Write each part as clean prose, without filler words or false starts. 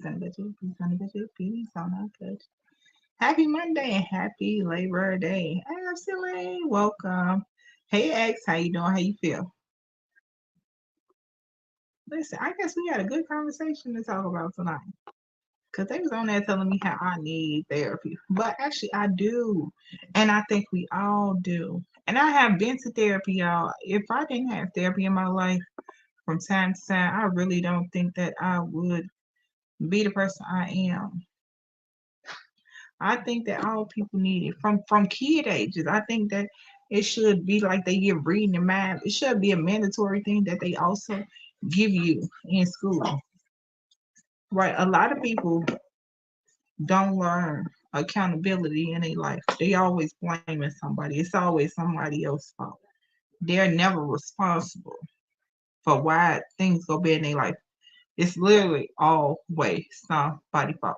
Peace on a budget. Peace on a budget. Peace on a budget. Happy Monday and happy Labor Day. Absolutely. Welcome. Hey X, how you doing? How you feel? Listen, I guess we had a good conversation to talk about tonight. Cause they was on there telling me how I need therapy. But actually I do. And I think we all do. And I have been to therapy, y'all. If I didn't have therapy in my life from time to time, I really don't think that I would be the person I am. I think that all people need it from kid ages. I think that it should be like they get reading and math. It should be a mandatory thing that they also give you in school. Right? A lot of people don't learn accountability in their life. They always blaming somebody. It's always somebody else's fault. They're never responsible for why things go bad in their life. It's literally always somebody's fault.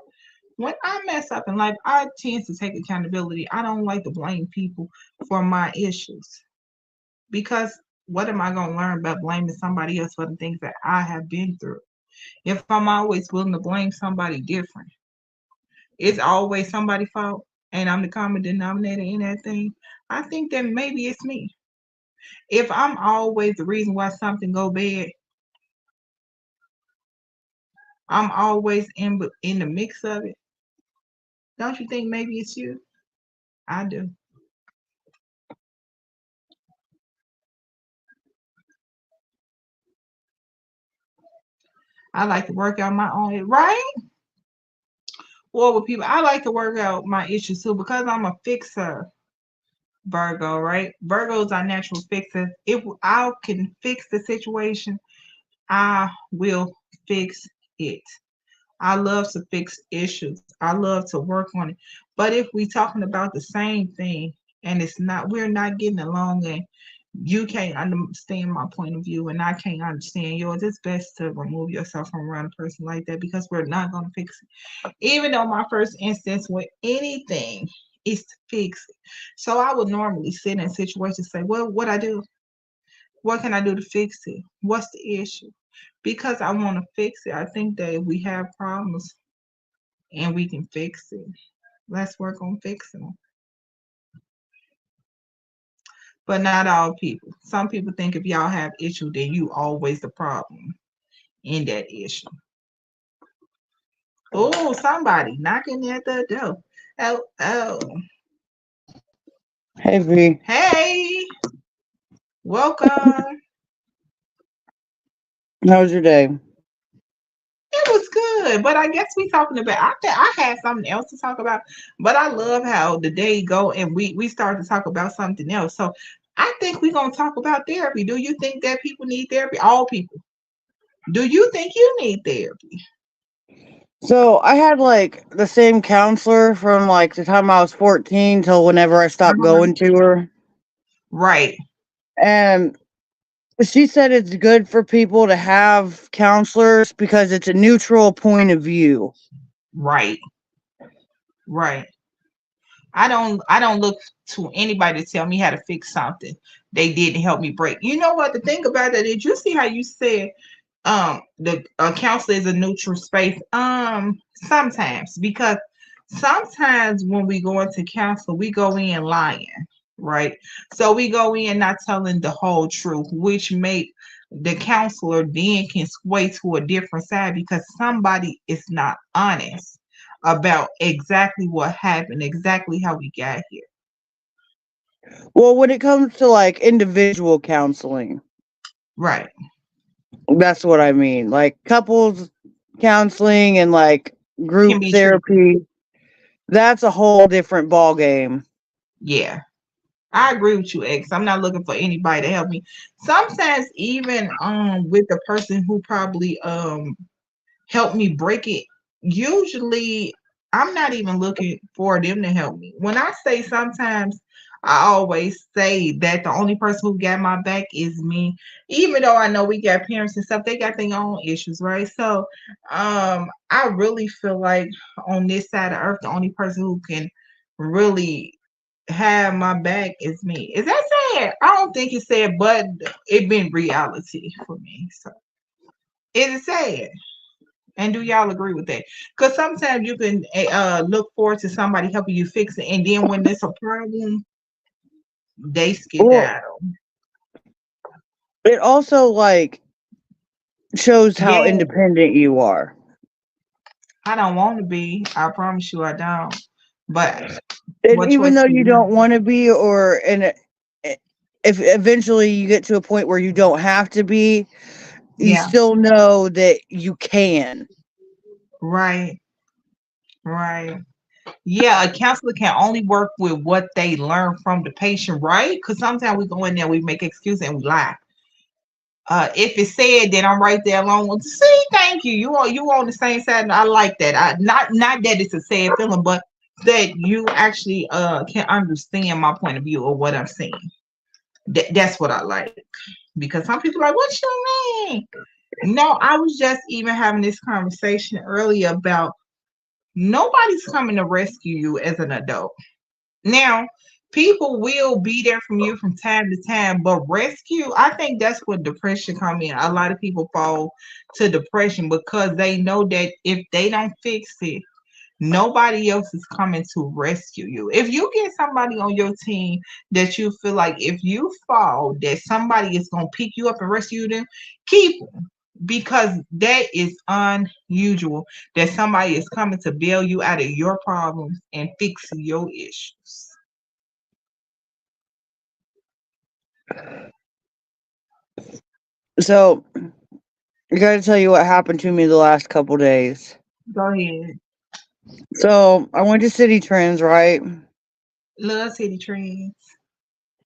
When I mess up in life, I tend to take accountability. I don't like to blame people for my issues because what am I going to learn about blaming somebody else for the things that I have been through? If I'm always willing to blame somebody different, it's always somebody's fault, and I'm the common denominator in that thing. I think that maybe it's me. If I'm always the reason why something go bad, I'm always in the mix of it. Don't you think maybe it's you? I do. I like to work out my own right. Or with people, I like to work out my issues too because I'm a fixer. Virgo, right? Virgos are natural fixers. If I can fix the situation, I will fix it. I love to fix issues. I love to work on it. But if we talking about the same thing and we're not getting along and you can't understand my point of view and I can't understand yours, it's best to remove yourself from around a person like that because we're not going to fix it. Even though my first instance with anything is to fix it. So I would normally sit in situations and say, well, what I do? What can I do to fix it? What's the issue? Because I want to fix it. I think that if we have problems and we can fix it, let's work on fixing them. But not all people. Some people think if y'all have issue, then you always the problem in that issue. Oh, somebody knocking at the door. Oh, oh. Hey V, Hey, welcome. how was your day? It was good, but I guess we talking about. I had something else to talk about, but I love how the day go and we start to talk about something else. So I think we're gonna talk about therapy. Do you think that people need therapy? All people. Do you think you need therapy? So I had like the same counselor from like the time I was 14 till whenever I stopped Uh-huh. going to her. Right, And she said it's good for people to have counselors because it's a neutral point of view. right, right. I don't look to anybody to tell me how to fix something they didn't help me break. You know what? The thing about that is you see how you said the counselor is a neutral space. Sometimes because sometimes when we go into counsel, we go in lying, right? So we go in not telling the whole truth, which make the counselor then can sway to a different side because somebody is not honest about exactly what happened, exactly how we got here. Well, when it comes to like individual counseling, Right. that's what I mean. Like couples counseling and like Can group be tricky. therapy, that's a whole different ball game. Yeah. I agree with you, X. I'm not looking for anybody to help me. Sometimes even with the person who probably helped me break it, usually I'm not even looking for them to help me. When I say sometimes I always say that the only person who got my back is me. Even though I know we got parents and stuff, they got their own issues, right? So I really feel like on this side of earth, the only person who can really have my back is me. Is that sad? I don't think it's sad, but it been reality for me. So it is sad. And do y'all agree with that? Because sometimes you can look forward to somebody helping you fix it, and then when there's a problem, they Well, skedaddle. it also like shows how Yeah, independent you are. I don't want to be. I promise you, I don't. But And what even choice though do you you don't have? want to be, or if eventually you get to a point where you don't have to be, you Yeah, still know that you can. right, right. Yeah, a counselor can only work with what they learn from the patient, right? Because sometimes we go in there, we make excuses and we lie. If it's said that I'm right there along with, see, thank you. You on the same side, and I like that. Not that it's a sad feeling, but that you actually can understand my point of view or what I'm saying. That's what I like, because some people are like, what's your name? No, I was just even having this conversation earlier about nobody's coming to rescue you as an adult. Now, people will be there from you from time to time, but rescue, I think that's where depression come in. A lot of people fall to depression because they know that if they don't fix it, nobody else is coming to rescue you. If you get somebody on your team that you feel like if you fall, that somebody is gonna pick you up and rescue them, keep them. Because that is unusual that somebody is coming to bail you out of your problems and fix your issues. So I got to tell you what happened to me the last couple days. Go ahead. So I went to City Trends, right? Love City Trends.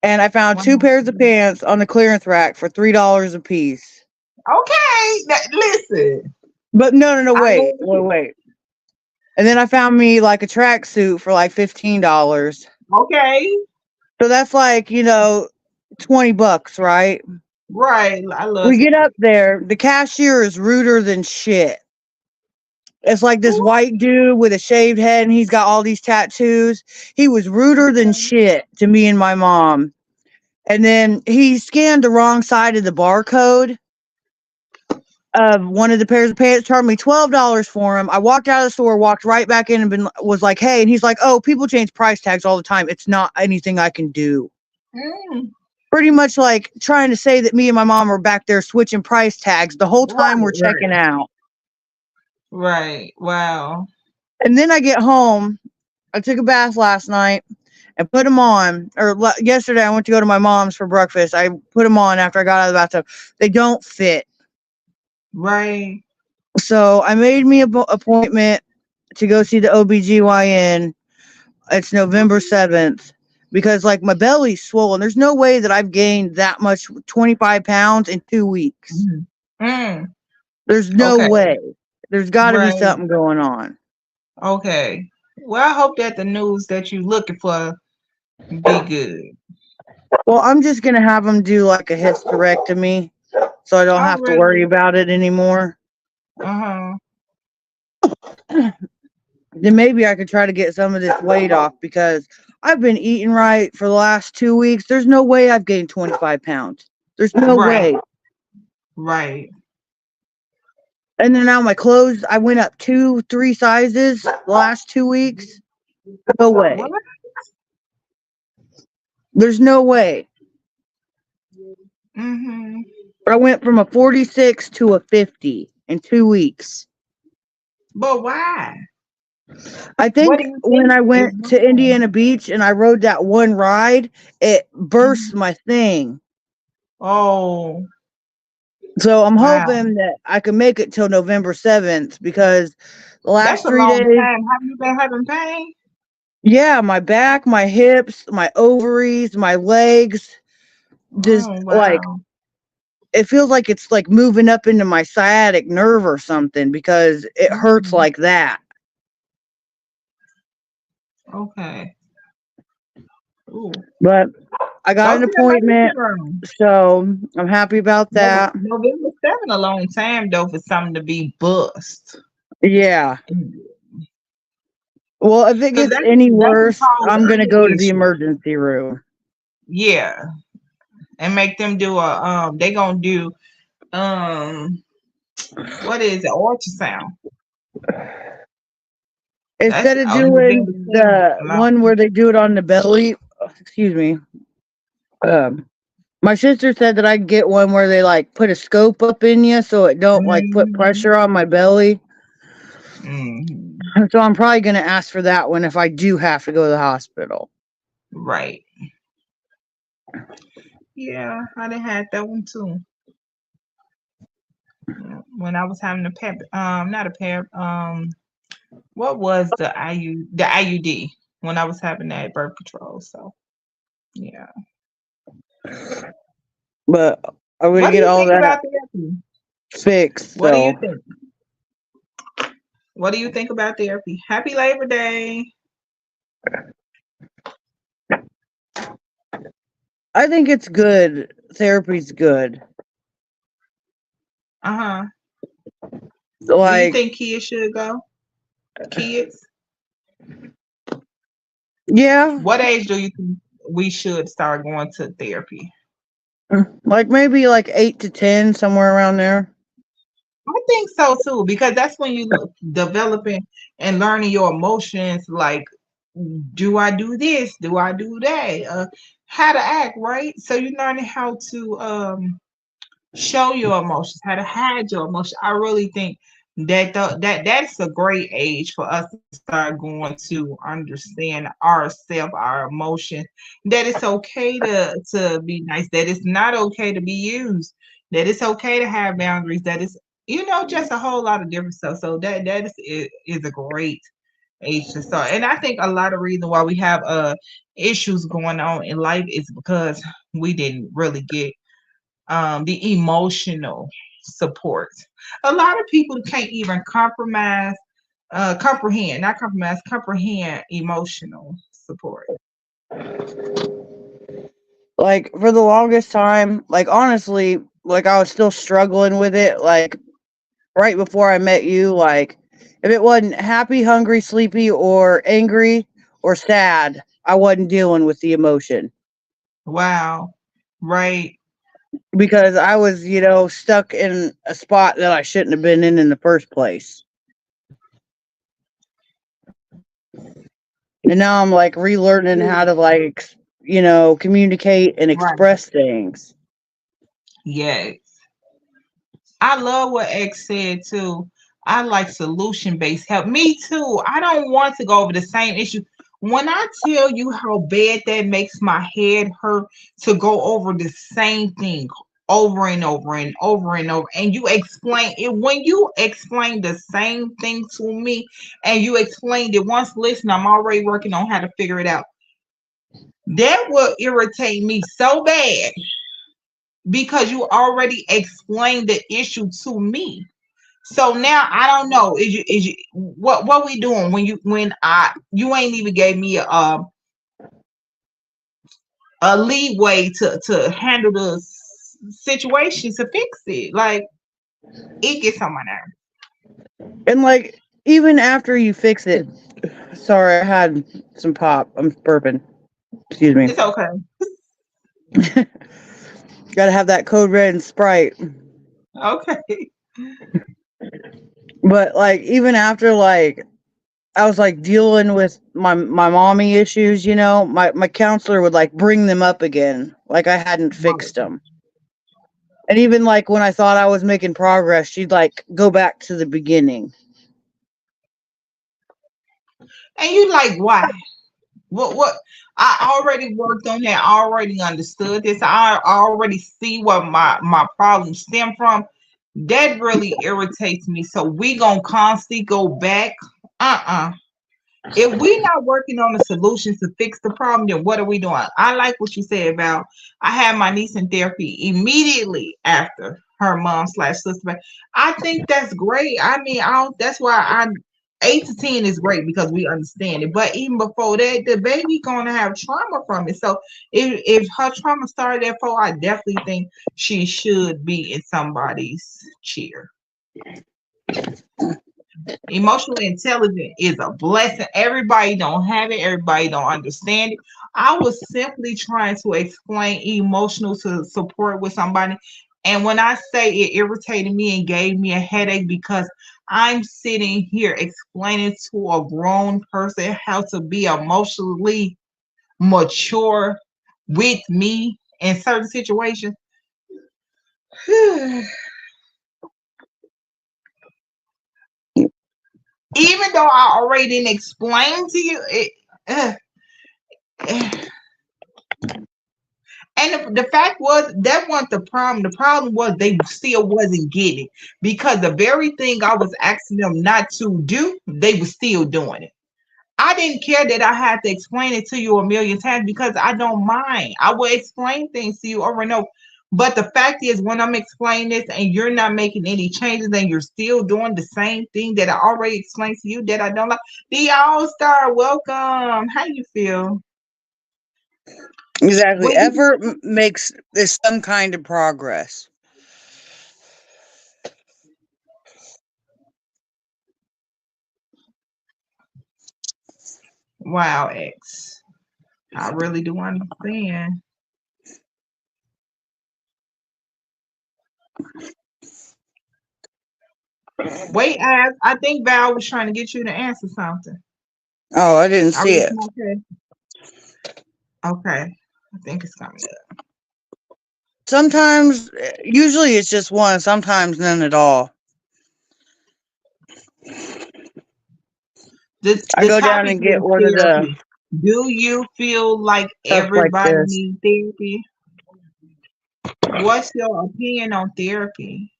And I found One two more pairs of thing. pants on the clearance rack for $3 a piece. Okay, listen. But no, I wait, love wait, it. wait. And then I found me like a tracksuit for like $15. Okay, So that's like, 20 bucks, right? right. I love We City get up there, the cashier is ruder than shit. It's like this Trends. white dude with a shaved head and he's got all these tattoos. He was ruder than Okay. shit to me and my mom. And then he scanned the wrong side of the barcode of one of the pairs of pants, charged me $12 for him. I walked out of the store, walked right back in, and was like, "Hey," and he's like, "Oh, people change price tags all the time. It's not anything I can do." Mm, Pretty much like trying to say that me and my mom were back there switching price tags the whole time we're right, checking right, out. right. Wow. And then I get home. I took a bath last night and put them on. Or yesterday, I went to go to my mom's for breakfast. I put them on after I got out of the bathtub. They don't fit. Right. So I made me an appointment to go see the OBGYN. It's November 7th because like my belly's swollen. There's no way that I've gained that much 25 pounds in 2 weeks. Mhm. Mm, There's no okay. way. There's got to be Right. something going on. Okay. Well, I hope that the news that you're looking for be good. Well, I'm just going to have them do like a hysterectomy so I don't Oh, have to worry really? about it anymore. Uh-huh. Then maybe I could try to get some of this weight off because I've been eating right for the last 2 weeks. There's no way I've gained 25 pounds. There's no Right. way. Right. And then now my clothes, I went up 2, 3 sizes the last 2 weeks. No What? way. There's no way. Mm-hmm. I went from a 46 to a 50 in 2 weeks. But why? I What do think you when think I is went to wrong? Indiana Beach and I rode that one ride, it burst Mhm. my thing. Oh, So I'm wow. hoping that I can make it till November 7th because the That's last a 3 long days, time. Have you been having pain? yeah, my back, my hips, my ovaries, my legs, just Oh, like wow. it feels like it's like moving up into my sciatic nerve or something because it hurts Mhm. like that. Okay. Ooh. But I got Go an to the emergency appointment, room. so I'm happy about that. November 7th, a long time though for something to be bust. Yeah. Well, if it Because gets that any that can worse, cause I'm going to other go to the issues. emergency room. Yeah. And make them do a they gonna do um What is it? Ultrasound. That's Instead of oh, you've been doing to Canada the a lot. one where they do it on the belly, excuse me, um, my sister said that I could get one where they like put a scope up in you so it don't like put Hmm. pressure on my belly. Hmm. So I'm probably gonna ask for that one if I do have to go to the hospital. Right. Yeah, I done had that one too. Yeah. When I was having a pep, not a pep, what was the IUD when I was having that birth control. So yeah. But I'm gonna What do get you all think that about therapy? fixed. What do you So think? What do you think about therapy? Happy Labor Day. I think it's good. Therapy's good. Uh-huh. Do you Like, think kids should go? Kids? yeah, What age do you think we should start going to therapy? like maybe like 8 to 10, somewhere around there. I think so too, because that's when you look developing and learning your emotions. Like, do I do this? Do I do that? How to act, right? So you're learning how to show your emotions, how to hide your emotions. I really think that that's a great age for us to start going to understand ourselves, our emotions. That it's okay to be nice. That it's not okay to be used. That it's okay to have boundaries. That it's just a whole lot of different stuff. So that is a great age to start. And I think a lot of reason why we have issues going on in life is because we didn't really get the emotional support. A lot of people can't even comprehend emotional support. Like for the longest time, like honestly, like I was still struggling with it. Like right before I met you, like if it wasn't happy, hungry, sleepy, or angry or sad, I wasn't dealing with the emotion Wow. Right. because I was, stuck in a spot that I shouldn't have been in the first place. And now I'm like relearning how to like, communicate and Right. express things. Yes. I love what X said too. I like solution based help. Me too. I don't want to go over the same issue. When I tell you how bad that makes my head hurt to go over the same thing over and over and over and over, and you explain it when you explain the same thing to me, and you explained it once, listen, I'm already working on how to figure it out. That will irritate me so bad because you already explained the issue to me. So now I don't know. Is you what we doing when you ain't even gave me a leeway to handle the situation to fix it. Like it gets on my nerves. And like even after you fix it, sorry, I had some pop. I'm burping. Excuse me. It's okay. Gotta have that code red and Sprite. Okay. But like even after like I was like dealing with my mommy issues, my counselor would like bring them up again, like I hadn't Right. fixed them. And even like when I thought I was making progress, she'd like go back to the beginning. And you like why? What I already worked on that. I already understood this. I already see what my problems stem from. That really irritates me. So we gonna constantly go back. Uh-uh. If we not working on the solutions to fix the problem, then what are we doing? I like what you said about I had my niece in therapy immediately after her mom slash sister. I think that's great. I mean, that's why I 8 to 10 is great because we understand it. But even before that, the baby gonna have trauma from it. So if her trauma started at 4, I definitely think she should be in somebody's chair. Emotional intelligence is a blessing. Everybody don't have it. Everybody don't understand it. I was simply trying to explain emotional to support with somebody, And when I say it irritated me and gave me a headache because I'm sitting here explaining to a grown person how to be emotionally mature with me in certain situations. Even though I already didn't explain to you it, uh, and the fact was that wasn't the problem. The problem was they still wasn't getting, because the very thing I was asking them not to do, they were still doing it. I didn't care that I had to explain it to you a million times, because I don't mind. I will explain things to you over and over. But the fact is, when I'm explaining this and you're not making any changes and you're still doing the same thing that I already explained to you that I don't like. The All Star, welcome. How you feel? Exactly. What do you, Effort makes is some kind of progress. wow, X. I really do understand. Wait, I think Val was trying to get you to answer something. Oh, I didn't Are see we it. okay? Okay. I think it's coming up. Sometimes, usually it's just one. Sometimes none at all. I The go down topic and get is one of the therapy. Do you feel like stuff like everybody this. needs therapy? What's your opinion on therapy?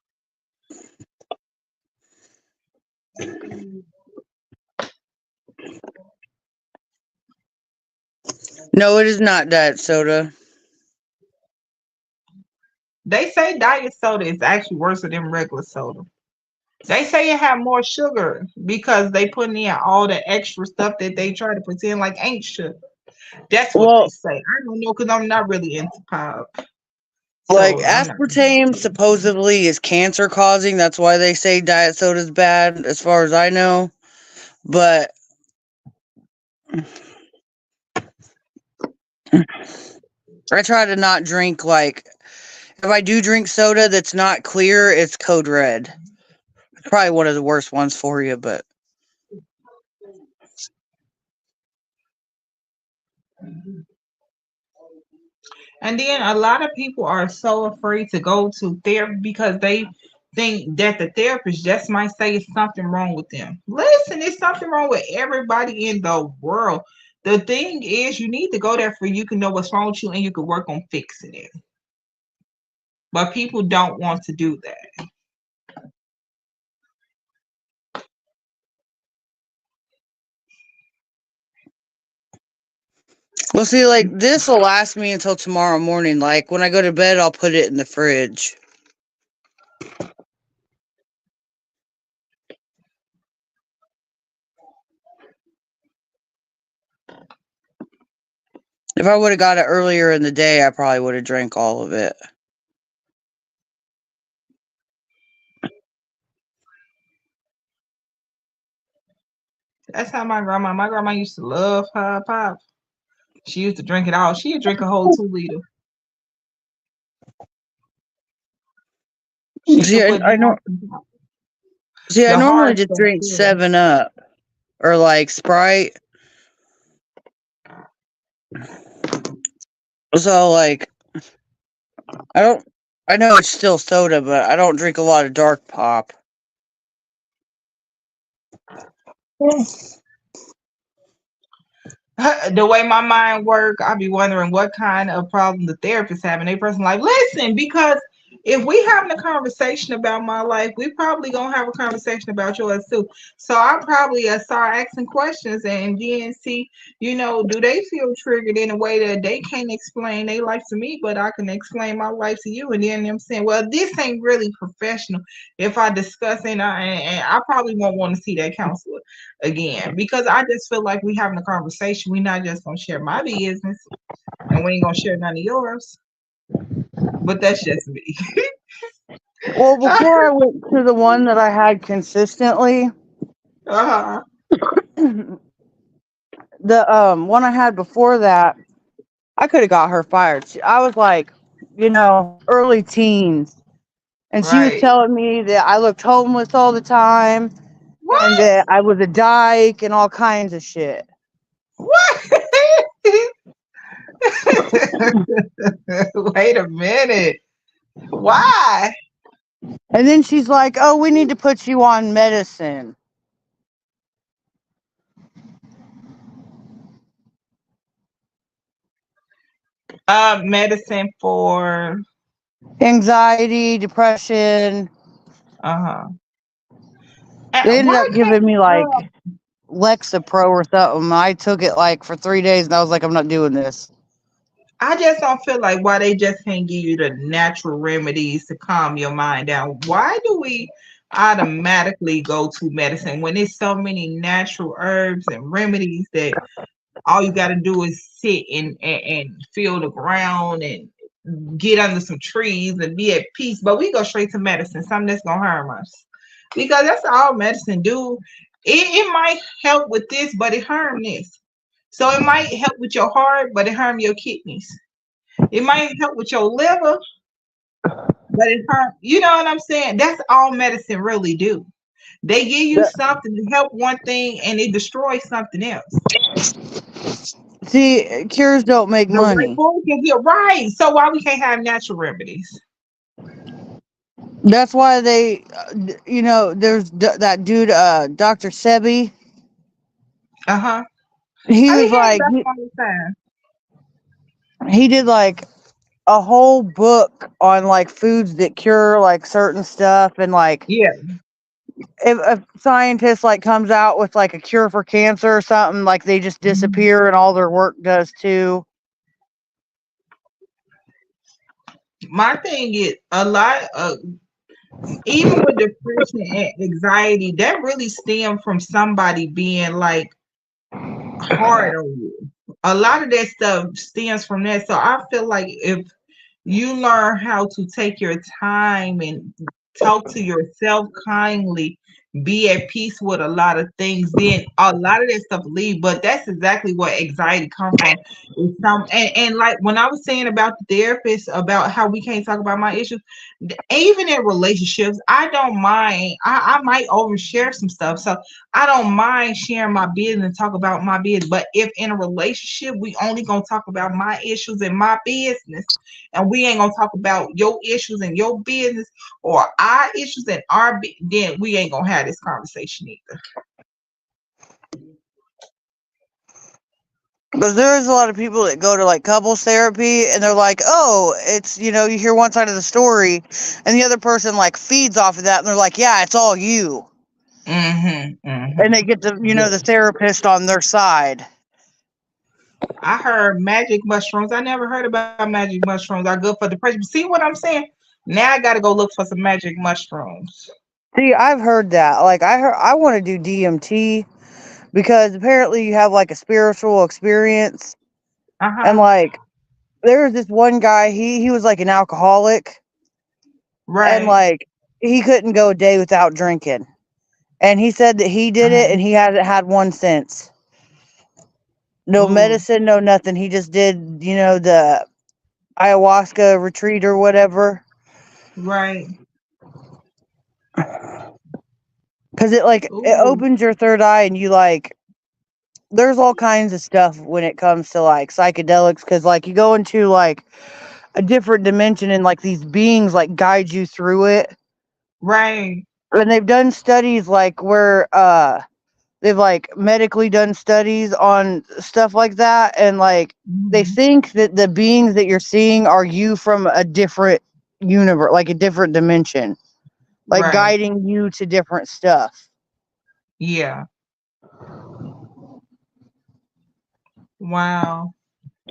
No, it is not diet soda. They say diet soda is actually worse than regular soda. They say it have more sugar because they put in all the extra stuff that they try to pretend like ain't sugar. That's what they Well, say. I don't know because I'm not really into pop, like so I'm not. aspartame supposedly is cancer causing. That's why they say diet soda is bad, as far as I know. But I try to not drink, like, if I do drink soda that's not clear, it's Code Red. It's probably one of the worst ones for you, but And then a lot of people are so afraid to go to therapy because they think that the therapist just might say it's something wrong with them. Listen, it's something wrong with everybody in the world. The thing is, you need to go there for you can know what's wrong with you and you can work on fixing it. But people don't want to do that. well, see, like, this will last me until tomorrow morning. Like, when I go to bed, I'll put it in the fridge. If I would have got it earlier in the day, I probably would have drank all of it. That's how my grandma used to love her pop. She used to drink it all. She'd drink a whole 2 liter. She See, could put I know. down some pop. See, I The normally hard just stuff drink too. 7 Up or like Sprite. So, like, I don't. I know it's still soda, but I don't drink a lot of dark pop. The way my mind work, I be wondering what kind of problem the therapist having. They person like, listen, because if we having a conversation about my life, we probably gonna have a conversation about yours too. So I probably start asking questions and then see, do they feel triggered in a way that they can't explain their life to me, but I can explain my life to you, and then them saying, well, this ain't really professional. If I discuss it, and I probably won't want to see that counselor again because I just feel like we having a conversation. We're not just gonna share my business and we ain't gonna share none of yours. But that's just me. Well, before I went to the one that I had consistently, uh-huh. the one I had before that, I could have got her fired. I was like, early teens. And she was Right. telling me that I looked homeless all the time and What? that I was a dyke and all kinds of shit. What? Wait a minute. Why? And then she's like, "Oh, we need to put you on medicine." Medicine for Anxiety, depression. uh-huh. They ended Why up can't giving me like Lexapro or something. I took it like for 3 days and I was like, I'm not doing this. I just don't feel like why they just can't give you the natural remedies to calm your mind down. Why do we automatically go to medicine when there's so many natural herbs and remedies that all you got to do is sit and feel the ground and get under some trees and be at peace? But we go straight to medicine, something that's gonna harm us, because that's all medicine do. It might help with this, but it harm this. So it might help with your heart, but it harm your kidneys. It might help with your liver, but it harm. You know what I'm saying? That's all medicine really do. They give you something to help one thing, and it destroys something else. See, cures don't make The right money. food can heal, right? So why we can't have natural remedies? That's why they, there's that dude, Dr. Sebi. Uh huh. He I be was hearing like, about it all the time. he did like a whole book on like foods that cure like certain stuff. And like, Yeah. if a scientist like comes out with like a cure for cancer or something, like they just disappear and all their work does too. My thing is a lot of, even with depression and anxiety, that really stem from somebody being like hard on you. A lot of that stuff stems from that. So I feel like if you learn how to take your time and talk to yourself kindly, be at peace with a lot of things, then a lot of that stuff leave. But that's exactly what anxiety come from. Is and like when I was saying about the therapist about how we can't talk about my issues, even in relationships, I don't mind. I might overshare some stuff. So I don't mind sharing my business and talk about my business. But if in a relationship we only gonna talk about my issues and my business, and we ain't gonna talk about your issues and your business or our issues and then we ain't gonna have this conversation either. Because there's a lot of people that go to like couples therapy and they're like, oh, it's, you hear one side of the story and the other person like feeds off of that and they're like, yeah, it's all you. Mm-hmm. And they Mm-hmm. get the, Yeah. the therapist on their side. I heard magic mushrooms. I never heard about magic mushrooms. Are good for depression. See what I'm saying? Now I gotta go look for some magic mushrooms. See, I've heard that. Like, I want to do DMT because apparently you have like a spiritual experience. And Uh-huh. like, there was this one guy, he was like an alcoholic and Right. like, he couldn't go a day without drinking. And he said that he did it Uh-huh. and he hasn't had one since. No Ooh. medicine, no nothing. He just did, the ayahuasca retreat or whatever. Right. Because it Ooh. opens your third eye and you like, there's all kinds of stuff when it comes to like psychedelics. Because like you go into like a different dimension and like these beings like guide you through it. Right. And they've done studies like where they've like medically done studies on stuff like that, and like they Mhm. think that the beings that you're seeing are you from a different universe, like a different dimension, like Right. guiding you to different stuff. Yeah. Wow.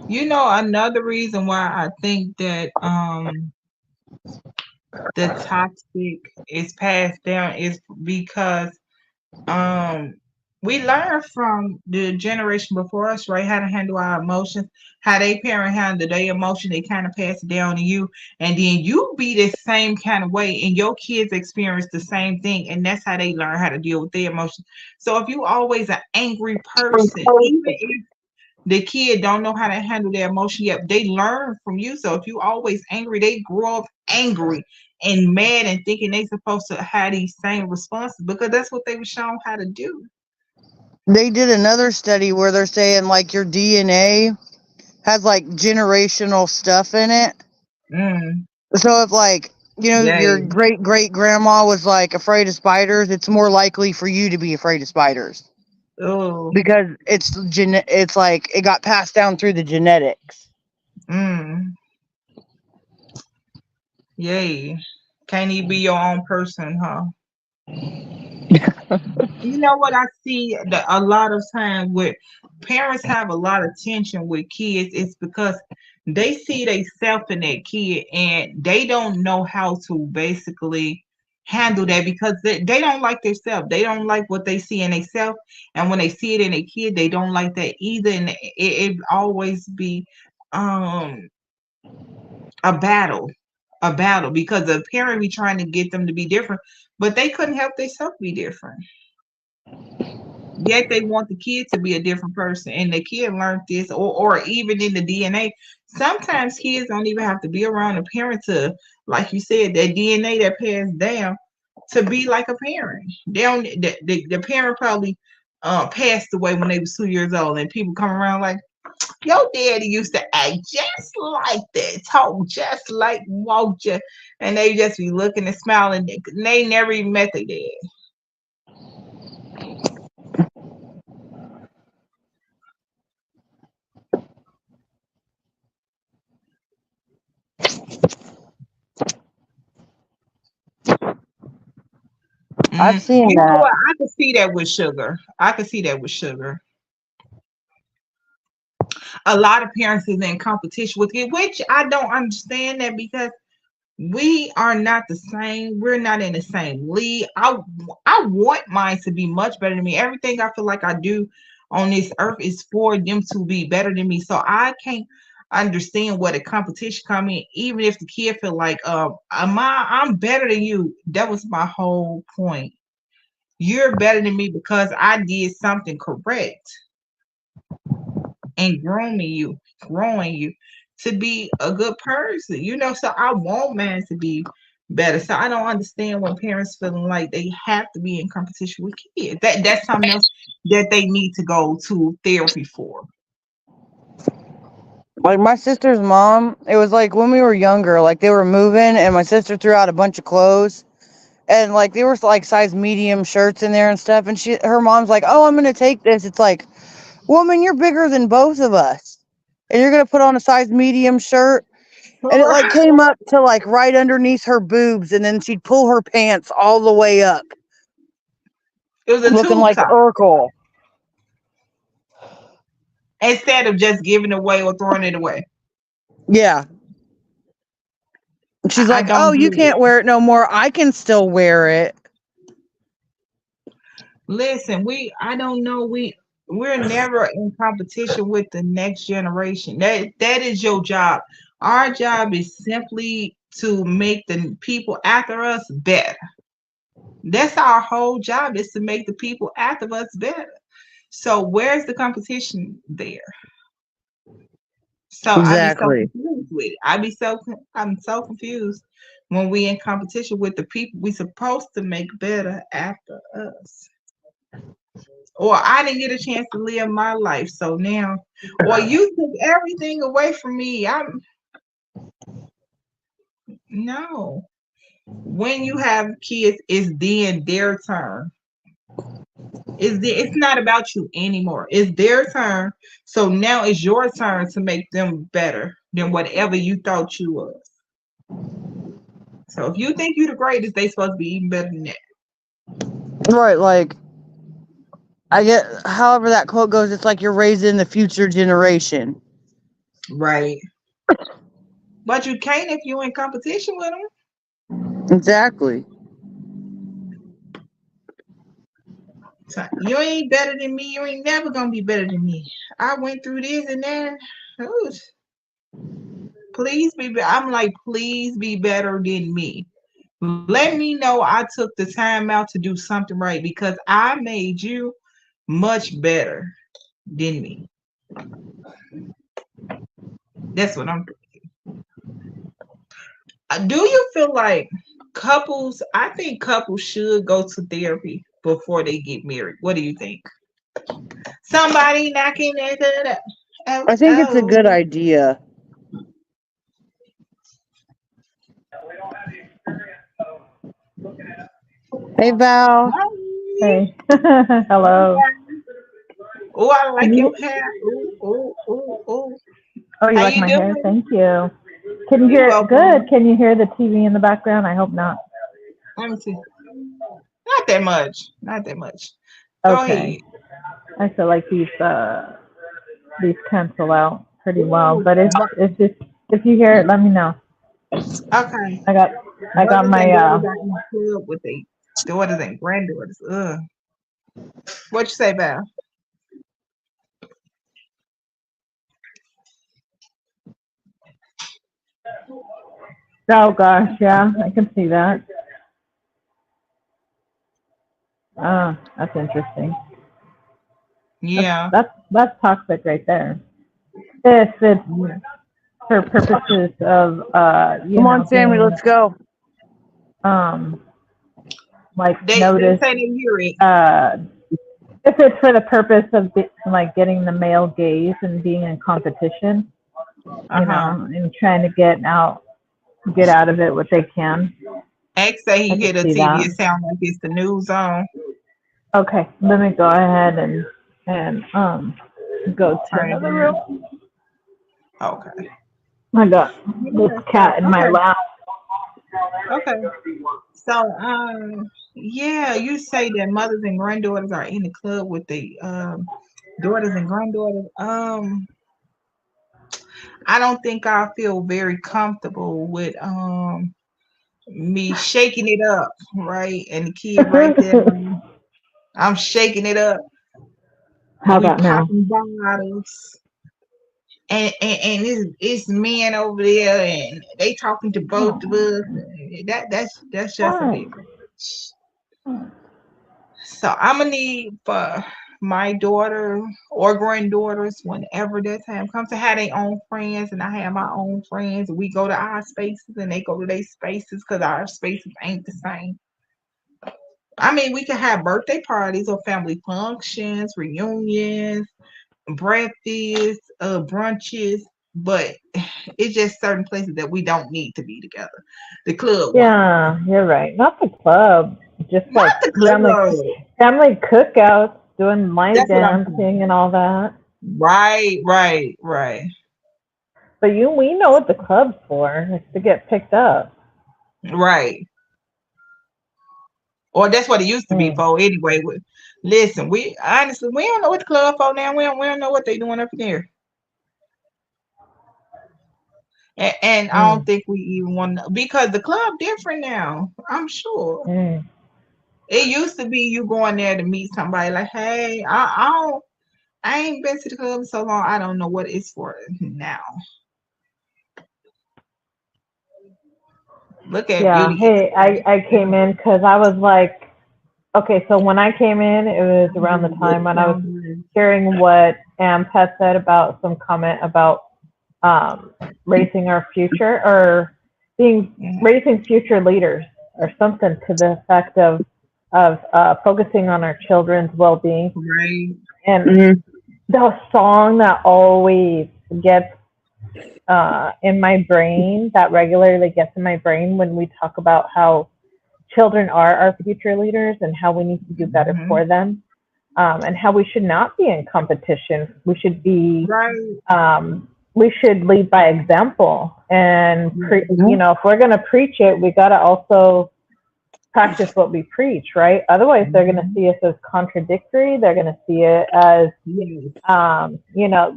Another reason why I think that the toxic is passed down is because um we learn from the generation before us, right, how to handle our emotions, how they parent handle their emotion, they kind of pass it down to you, and then you be the same kind of way and your kids experience the same thing, and that's how they learn how to deal with their emotions. So if you always an angry person, even if the kid don't know how to handle their emotion yet, they learn from you. So if you always angry, they grow up angry, and mad and thinking they supposed to have these same responses because that's what they were shown how to do. They did another study where they're saying like your DNA has like generational stuff in it. Mm, So if like, your yay. great great grandma was like afraid of spiders, it's more likely for you to be afraid of spiders Oh, because it's like it got passed down through the genetics. mm, yay. Can't even be your own person, huh? You know what I see that a lot of times where parents have a lot of tension with kids, it's because they see they self in that kid and they don't know how to basically handle that because they don't like themselves. They don't like what they see in themselves. And when they see it in a kid, they don't like that either. And it always be um a battle. A battle because the parent be trying to get them to be different, but they couldn't help themselves be different. Yet they want the kid to be a different person, and the kid learned this, or even in the DNA. Sometimes kids don't even have to be around a parent to, like you said, that DNA that passed down to be like a parent. They don't. The parent probably passed away when they was 2 years old, and people come around like, your daddy used to act just like that, talk just like, walk just, and they just be looking and smiling. They never even met their dad. I've seen You know that. what? I could see that with sugar. I could see that with sugar. A lot of parents is in competition with it, which I don't understand that because we are not the same. We're not in the same league. I want mine to be much better than me. Everything I feel like I do on this earth is for them to be better than me. So I can't understand what a competition come in, even if the kid feel like I'm better than you. That was my whole point. You're better than me because I did something correct and growing you to be a good person. So I want man to be better. So I don't understand when parents feeling like they have to be in competition with kids. That's something else that they need to go to therapy for. Like my sister's mom, it was like when we were younger, like they were moving and my sister threw out a bunch of clothes and like they were like size medium shirts in there and stuff and her mom's like, "Oh, I'm going to take this." It's like, "Woman, you're bigger than both of us. And you're going to put on a size medium shirt?" And it like came up to like right underneath her boobs and then she'd pull her pants all the way up, It was a looking tube like top Urkel. instead of just giving it away or throwing it away. Yeah. She's I like, "Oh, don't you get it. can't wear it no more. I can still wear it." Listen, I don't know, we're never in competition with the next generation. That is your job. Our job is simply to make the people after us better. That's our whole job is to make the people after us better. So where's the competition there? So I be so Exactly. confused with it. I'm so confused when we in competition with the people we supposed to make better after us. Or I didn't get a chance to live my life. So now, or you took everything away from me. I'm no. When you have kids, it's then their turn. It's not about you anymore. It's their turn. So now it's your turn to make them better than whatever you thought you was. So if you think you're the greatest, they supposed to be even better than that. Right, like I get however that quote goes, it's like you're raising the future generation. Right. But you can't if you're in competition with them. Exactly. So you ain't better than me. You ain't never gonna be better than me. I went through this and that. Ooh, please I'm like, please be better than me. Let me know I took the time out to do something right because I made you much better than me. That's what I'm. Do you feel like? couples, I think couples should go to therapy before they get married. What do you think? Somebody knocking at the oh, I think it's a good oh. idea. Hey, Val. Hi. Hey, hello. Oh, I Can like your you? hair. Oh. Oh, you How like you my hair? doing? Thank you. Can you You're hear? Good. welcome. Can you hear the TV in the background? I hope not. Let me see. Not that much. Not that much. Go Okay. ahead. I feel like these cancel out pretty well. Ooh, But if you hear it, let me know. okay. I got I got Mothers my and daughters are in the club with their daughters and granddaughters. Ugh. What you say, Val? oh gosh, yeah, I can see that. That's interesting. That's Yeah. that's that's toxic right there. If it's for purposes of Come on, Sammy. being Let's go. um like They noticed say they hear it. uh if it's for the purpose of like getting the male gaze and being in competition, Uh-huh. and trying to get out of it what they can. X say I he could hit a see TV. that. It sound like it's the news on. Okay, let me go ahead and go to Turn it another down. room. Okay. I got this Yeah. So cat in my okay. lap. Okay. So yeah, you say that mothers and granddaughters are in the club with the daughters and granddaughters. I don't think I feel very comfortable with me shaking it up, right? And the kid right there. I'm shaking it up How and we about now? popping bottles. And it's men over there and they talking to both of Oh, us. That's just a what? bit much. So I'm gonna need for my daughter or granddaughters, whenever that time comes, to have their own friends, and I have my own friends. We go to our spaces, and they go to their spaces because our spaces ain't the same. I mean, we can have birthday parties or family functions, reunions, breakfasts, brunches, but it's just certain places that we don't need to be together. The club one, Yeah, you're right. Not the club, just not like the family club. family cookouts, doing line That's what I'm saying. dancing and all that. Right. But we know what the club's for. It's to get picked up. Right. Or that's what it used to be Mm, for anyway. Listen, we honestly we don't know what the club for now. We don't know what they doing up there. And I don't mm, think we even want to, because the club different now. I'm sure. mm. It used to be you going there to meet somebody like, hey, I ain't been to the club in so long. I don't know what it's for now. Look at Yeah. Beauty Hey, I came and in because I was like, okay, so when I came in, it was around the time when I was the hearing what Amp had said about some comment about um, raising our future or being raising future leaders or something to the effect of focusing on our children's well-being. right. And Hmm. the song that always gets in my brain, that regularly gets in my brain when we talk about how children are our future leaders and how we need to do better Hmm. for them, and how we should not be in competition. Right. We should lead by example. And Hmm. if we're going to preach it, we got to also practice what we preach, right? Otherwise, they're going to Mhm. see us as contradictory. They're going to see it as Yes.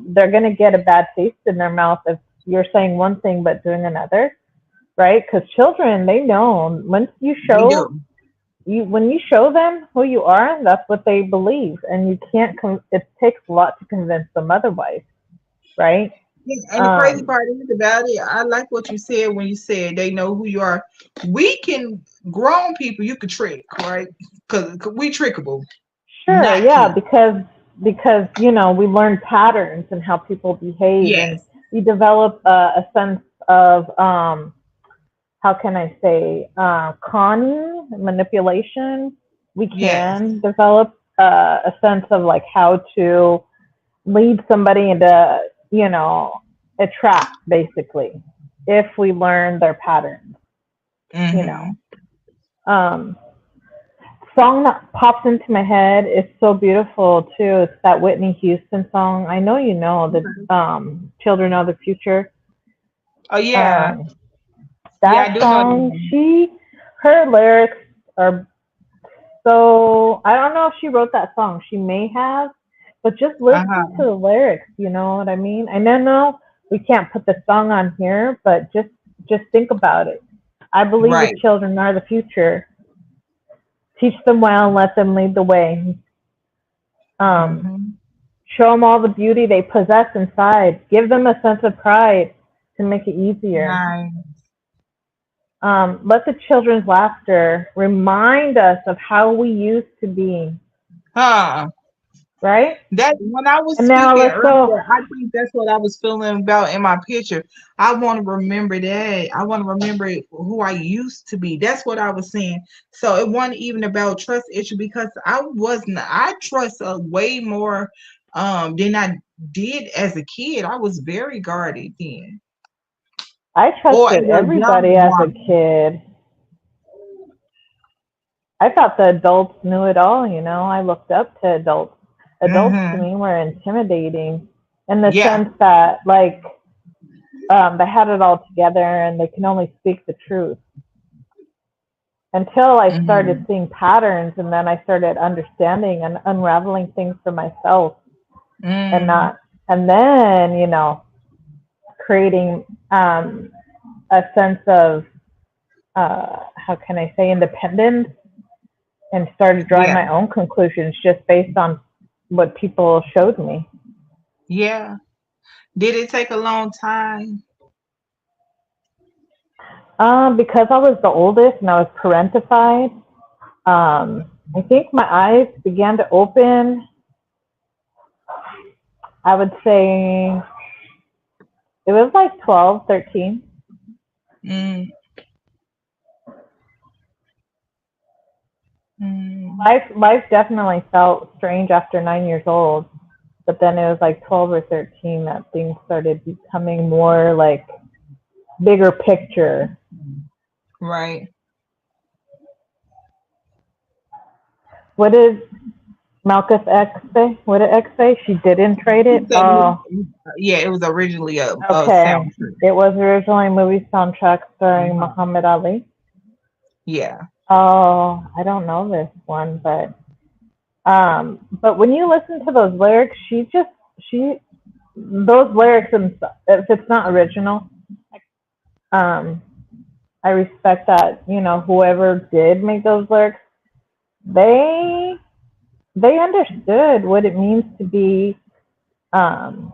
they're going to get a bad taste in their mouth if you're saying one thing but doing another, right? Because children, they know once They do. when you show them who you are, that's what they believe, and you can't. It takes a lot to convince them otherwise, right? Yeah, and the crazy Um, part is about it, I like what you said when you said they know who you are. We can, grown people, you can trick, right? Because we trickable, sure, not yeah, kids. because we learn patterns and how people behave, and Yes. we develop a sense of how can I say, conning, manipulation, we Yes. can develop a sense of like how to lead somebody into, a trap, basically, if we learn their patterns, you know. Mm-hmm. Um, Song that pops into my head is so beautiful too. It's that Whitney Houston song. I know you know the Children of the Future. Oh yeah. Um, Yeah, that I do know song, that. her lyrics are so. I don't know if she wrote that song. She may have, but just listen Uh-huh. to the lyrics. You know what I mean? I know no, we can't put the song on here, but just think about it. I believe the Right. children are the future. Teach them well and let them lead the way. Um, Mm-hmm. Show them all the beauty they possess inside. Give them a sense of pride to make it easier. Nice. Let the children's laughter remind us of how we used to be, Huh. right? That when I was And now speaking let's go. earlier, I think that's what I was feeling about in my picture. I want to remember that. I want to remember who I used to be. That's what I was saying. So it wasn't even about trust issue because I trust way more than I did as a kid. I was very guarded then. I Or as trusted a everybody young as a woman. kid. I thought the adults knew it all, you know. I looked up to adults. Adults to Mm-hmm. me were intimidating in the Yeah. sense that, like, they had it all together and they can only speak the truth. Until I started Mm-hmm. seeing patterns and then I started understanding and unraveling things for myself and Mm-hmm. not, and then, creating a sense of, how can I say, independence and started drawing Yeah. my own conclusions just based on what people showed me. Yeah. Did it take a long time? Because I was the oldest and I was parentified, I think my eyes began to open, I would say it was like 12, 13. Mm-hmm. Life definitely felt strange after 9 years old, but then it was like 12 or 13 that things started becoming more like bigger picture. Right. What did Malchus X say? What did X say? She didn't trade He it? said Oh, yeah, it was originally a okay. soundtrack. It was originally a movie soundtrack starring Uh-huh. Muhammad Ali. Yeah. Oh, I don't know this one, but when you listen to those lyrics, she those lyrics, if it's not original, um, I respect that, whoever did make those lyrics, they they understood what it means to be, um,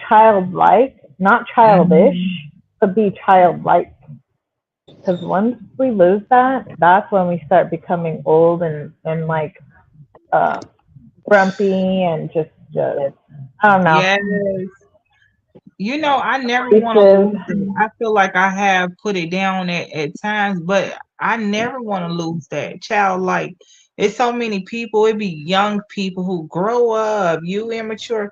childlike, not childish, Hmm. but be childlike. Because once we lose that, that's when we start becoming old and like, uh, grumpy and just I don't know. Yes. I never want to Abusive. lose it. I feel like I have put it down at times, but I never want to lose that childlike. It's so many people. It be young people who grow up, you immature,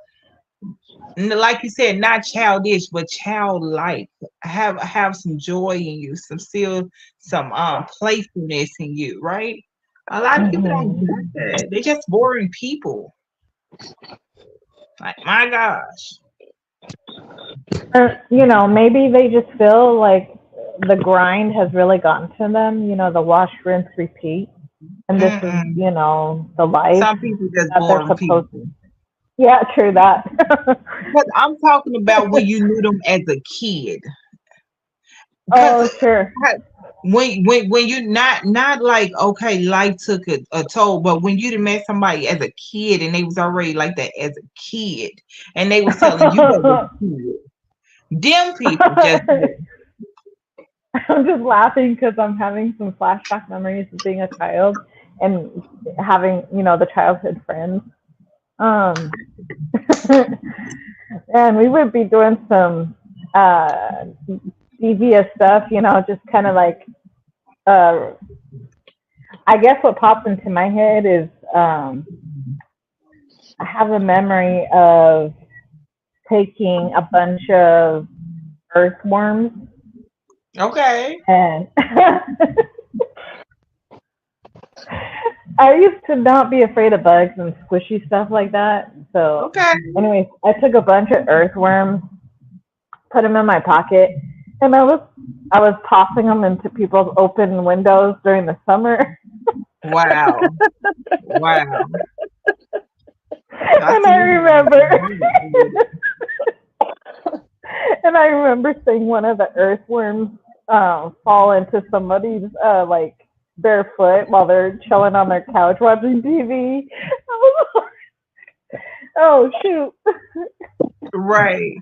like you said, not childish, but childlike. Have some joy in you, some playfulness in you, right? A lot of people don't Hmm. get that. They're just boring people. Like my gosh. Or, maybe they just feel like the grind has really gotten to them. The wash, rinse, repeat, and this is, Mm-mm. the life Some people just that they're boring supposed. people. Yeah, true that. But I'm talking about when you knew them as a kid. Because Oh, sure. when you not like okay, life took a toll, but when you met somebody as a kid and they was already like that as a kid, and they was telling you as a kid, them people just I'm just laughing because I'm having some flashback memories of being a child and having, the childhood friends. Um, and we would be doing some, uh, devious stuff, you know, just kind of like, I guess what pops into my head is I have a memory of taking a bunch of earthworms Okay. and I used to not be afraid of bugs and squishy stuff like that. So, Okay. anyways, I took a bunch of earthworms, put them in my pocket, and I was tossing them into people's open windows during the summer. Wow. Wow. And I remember seeing one of the earthworms fall into somebody's like barefoot while they're chilling on their couch watching TV. Oh shoot! Right.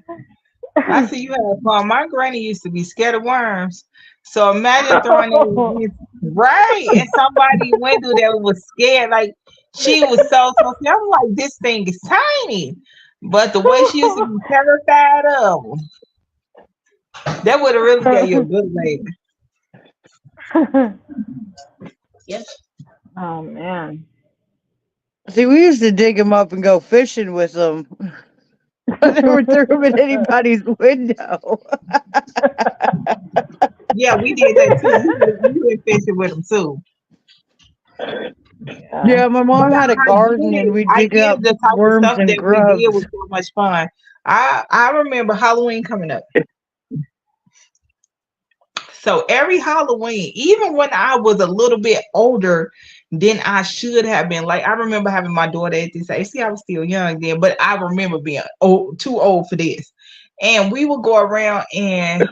I see you have fun. My granny used to be scared of worms. So imagine throwing it right and somebody window that was scared. Like she was so scared. I'm like, this thing is tiny. But the way she used to be terrified of them, that would have really got you a good later. Yes. Oh man. See, we used to dig them up and go fishing with them. I never threw them in anybody's window. Yeah, we did that too. We went fishing with them too. Yeah, my mom had a garden and we'd dig up the type worms of stuff and that grubs. we did was so much fun. I remember Halloween coming up. So every Halloween, even when I was a little bit older than I should have been, like I remember having my daughter at this age. See, I was still young then, but I remember being too old for this. And we would go around and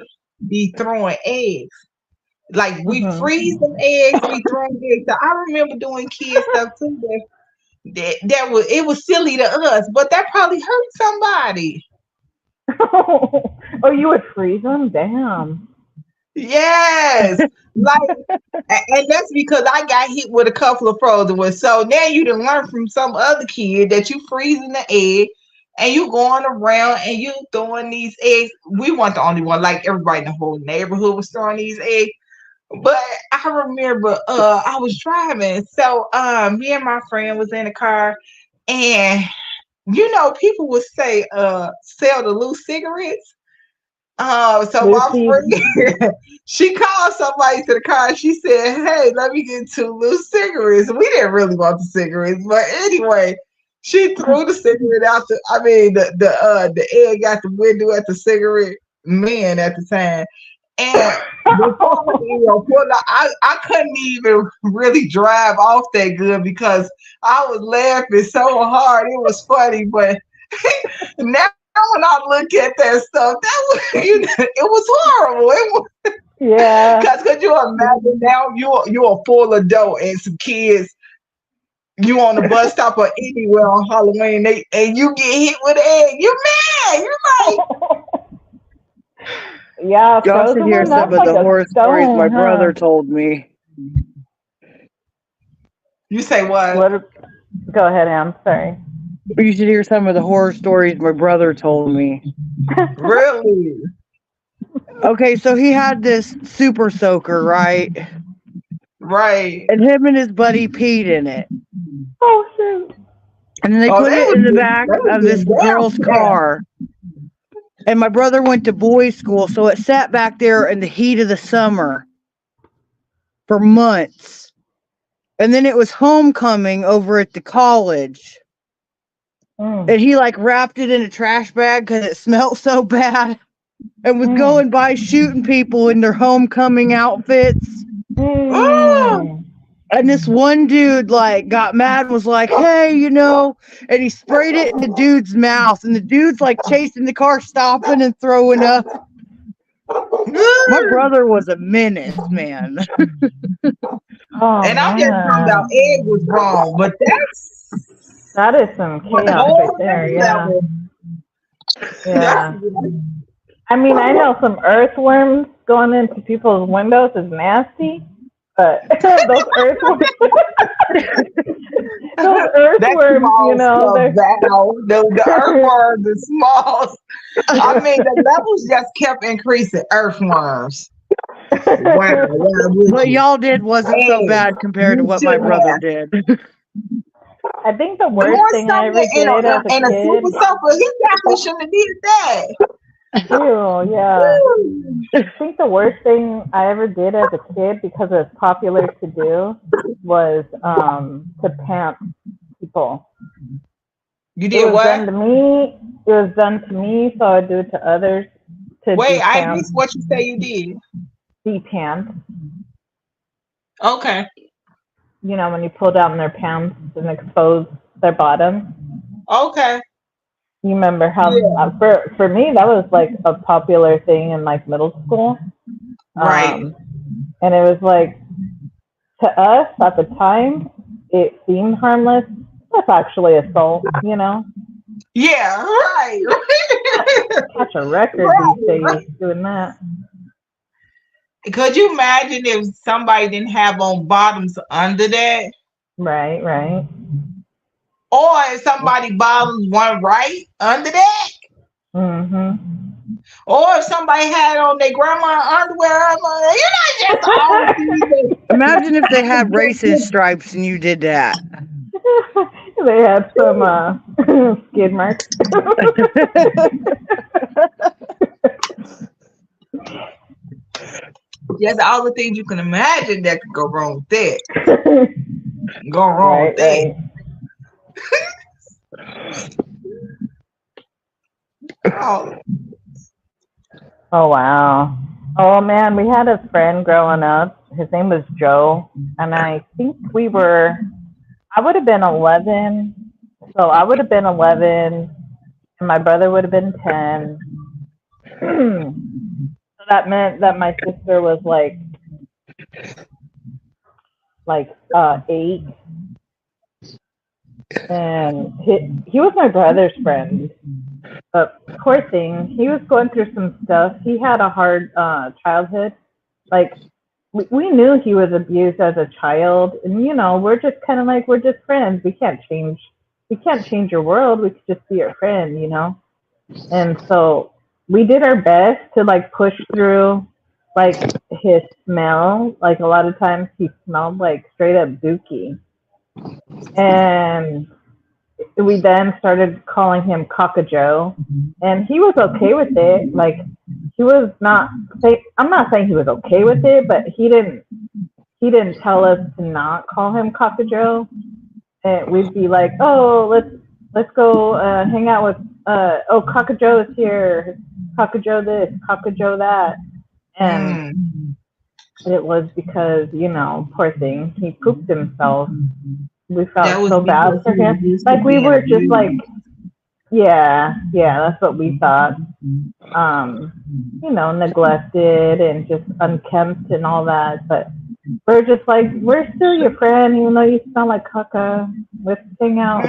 be throwing eggs. Like we freeze them eggs, we throw them eggs. So I remember doing kid stuff too. That was silly to us, but that probably hurt somebody. Oh, you would freeze them? Damn. Yes, like, and that's because I got hit with a couple of frozen ones. So now you done learn from some other kid that you freezing the egg and you going around and you throwing these eggs. We weren't the only one, like everybody in the whole neighborhood was throwing these eggs. But I remember I was driving. So me and my friend was in the car and you know, people would say sell the loose cigarettes. So my friend, she called somebody to the car and she said, hey, let me get 2 loose cigarettes. We didn't really want the cigarettes, but anyway, she threw the cigarette out the egg out the window at the cigarette man at the time. And before I couldn't even really drive off that good because I was laughing so hard. It was funny, but now when I look at that stuff, that was it was horrible. It was, yeah. Because could you imagine now you're a full adult and some kids, you on the bus stop or anywhere on Halloween, and you get hit with an egg. You're mad. You're like, yeah. Y'all should hear some of the horror stories my brother told me. You say what? Go ahead, Em. Sorry. You should hear some of the horror stories my brother told me. Really? Okay, so he had this super soaker, right? Right. And him and his buddy peed in it. Oh, shoot. And then they put it in the back of this girl's car. And my brother went to boys' school, so it sat back there in the heat of the summer for months. And then it was homecoming over at the college. And he like wrapped it in a trash bag because it smelled so bad and was going by shooting people in their homecoming outfits. And this one dude like got mad and was like, hey, you know, and he sprayed it in the dude's mouth and the dude's like chasing the car, stopping and throwing up. My brother was a menace, man. And I'm just talking about egg was wrong, but that is some chaos right there, yeah. Yeah. I mean, I know some earthworms going into people's windows is nasty, but those earthworms, Those That earthworms, small you know, stuff, they're Val. The earthworms, the small. I mean, the levels just kept increasing. Earthworms. Wow, with What you. y'all did wasn't so Hey, bad compared to you what my shouldn't brother have. did. I think the The worst more thing I stuff ever did as a in a kid. super soaker, he definitely shouldn't have did that. Ew, yeah. I think the worst thing I ever did as a kid, because it was popular to do, was to pant people. You It did was done what? to me. It was done to me, so I do it to others to Wait, I de-pant, missed what you say you did. de-pant. Okay. You know, when you pull down their pants and expose their bottom. Okay. You remember how Yeah. for me that was like a popular thing in like middle school, Right. and it was like, to us at the time it seemed harmless. That's actually assault, you know. Yeah. Right. Catch a record these Right. days doing that. Could you imagine if somebody didn't have on bottoms under that? Right, right. Or if somebody bottoms weren't right under that? Mhm. Or if somebody had on their grandma underwear, just all these. Imagine if they had racing stripes and you did that. They had some skid marks. Just all the things you can imagine that could go wrong with that. Go wrong with that. Oh. Oh wow. Oh man, we had a friend growing up. His name was Joe, and I think I would have been 11. So I would have been 11, and my brother would have been 10. So that meant that my sister was like 8, and he was my brother's friend. But poor thing, he was going through some stuff. He had a hard childhood. Like we knew he was abused as a child, and you know, we're just kind of like, we're just friends. We can't change your world. We could just be your friend, you know. And so we did our best to like push through like his smell. Like a lot of times he smelled like straight up dookie, and we then started calling him Coca Joe, and he was okay with it. Like he was not. I'm not saying he was okay with it, but he didn't tell us to not call him Coca Joe. And we'd be like, oh, let's go hang out with Coca Joe is here, Coca Joe this, Coca Joe that, and it was because, you know, poor thing, he pooped himself. We felt so bad for him. Like we were just like, yeah, that's what we thought. You know, neglected and just unkempt and all that. But we're just like, we're still your friend, even though you smell like caca. Let's hang out,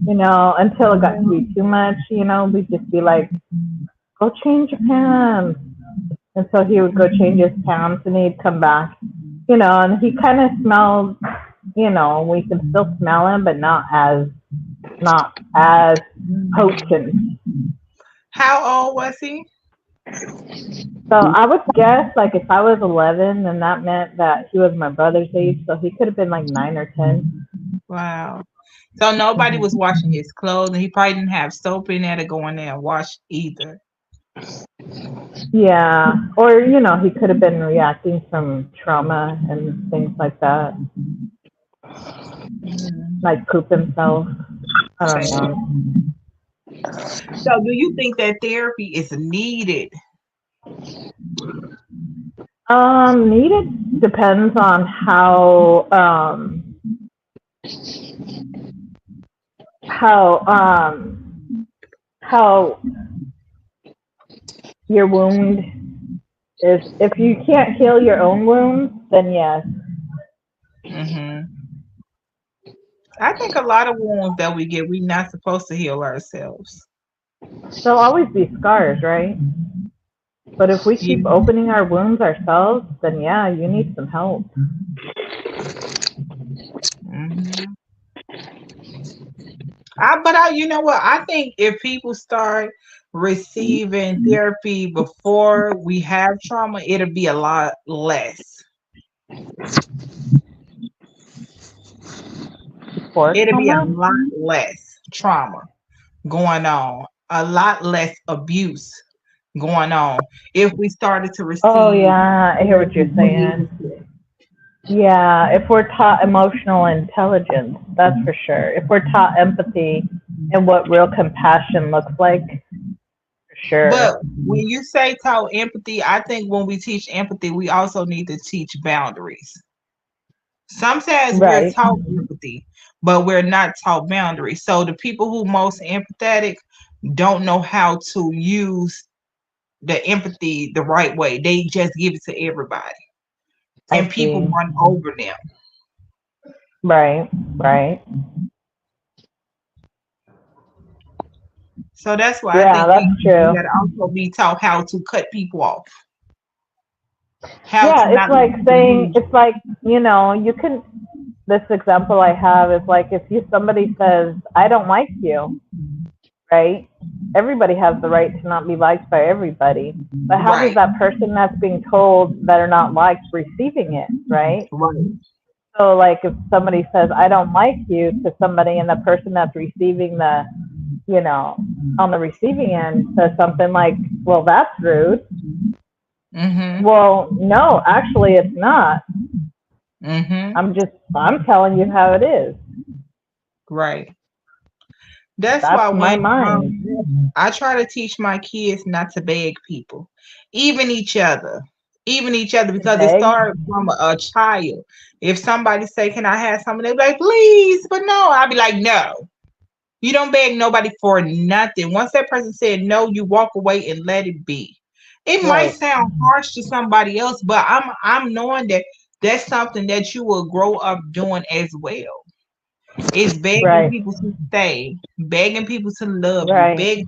you know, until it got to be too much, you know. We'd just be like, go change your pants. And so he would go change his pants and he'd come back, you know, and he kind of smelled, you know, we could still smell him, but not as potent. How old was he? So I would guess, like, if I was 11, then that meant that he was my brother's age, so he could have been like 9 or 10. Wow. So nobody was washing his clothes, and he probably didn't have soap in there to go in there and wash either. Yeah, or, you know, he could have been reacting from trauma and things like that. Like poop himself. I don't know. So do you think that therapy is needed? Needed depends on how your wound is. If you can't heal your own wounds, then yes. I think a lot of wounds that we get, we're not supposed to heal ourselves. There'll always be scars, right? But if we keep opening our wounds ourselves, then yeah, you need some help. You know what? I think if people start receiving therapy before we have trauma, it'll be a lot less. For It'll be a trauma? lot less trauma going on, a lot less abuse going on if we started to Oh receive yeah, I hear what you're therapy saying. immediately. Yeah, if we're taught emotional intelligence, that's for sure. If we're taught empathy and what real compassion looks like, for sure. But when you say taught empathy, I think when we teach empathy, we also need to teach boundaries. Sometimes we're Right, taught empathy, but we're not taught boundaries. So the people who most empathetic don't know how to use the empathy the right way. They just give it to everybody, I and people see. run over them. Right, right. So that's why I Yeah, think that's we true. gotta also be taught how to cut people off, how Yeah, to it's not let like people saying, use it's like, you can, this example I have is like if somebody says, I don't like you, right? Everybody has the right to not be liked by everybody. But you. how does Right, that person that's being told that are not liked receiving it, right? right. So like if somebody says, I don't like you to somebody and the person that's receiving you know, on the receiving end says something like, well, that's rude. Mm-hmm. Well, no, actually it's not. Mm-hmm. I'm telling you how it is. Right. That's why That's my when mind. I try to teach my kids not to beg people, even each other, because it Beg. started from a child. If somebody say, "Can I have something?" They be like, "Please," but no. I'll be like, "No, you don't beg nobody for nothing." Once that person said no, you walk away and let it be. It might Right, sound harsh to somebody else, but I'm knowing that that's something that you will grow up doing as well. It's begging right, people to stay, begging people to love you, right, beg,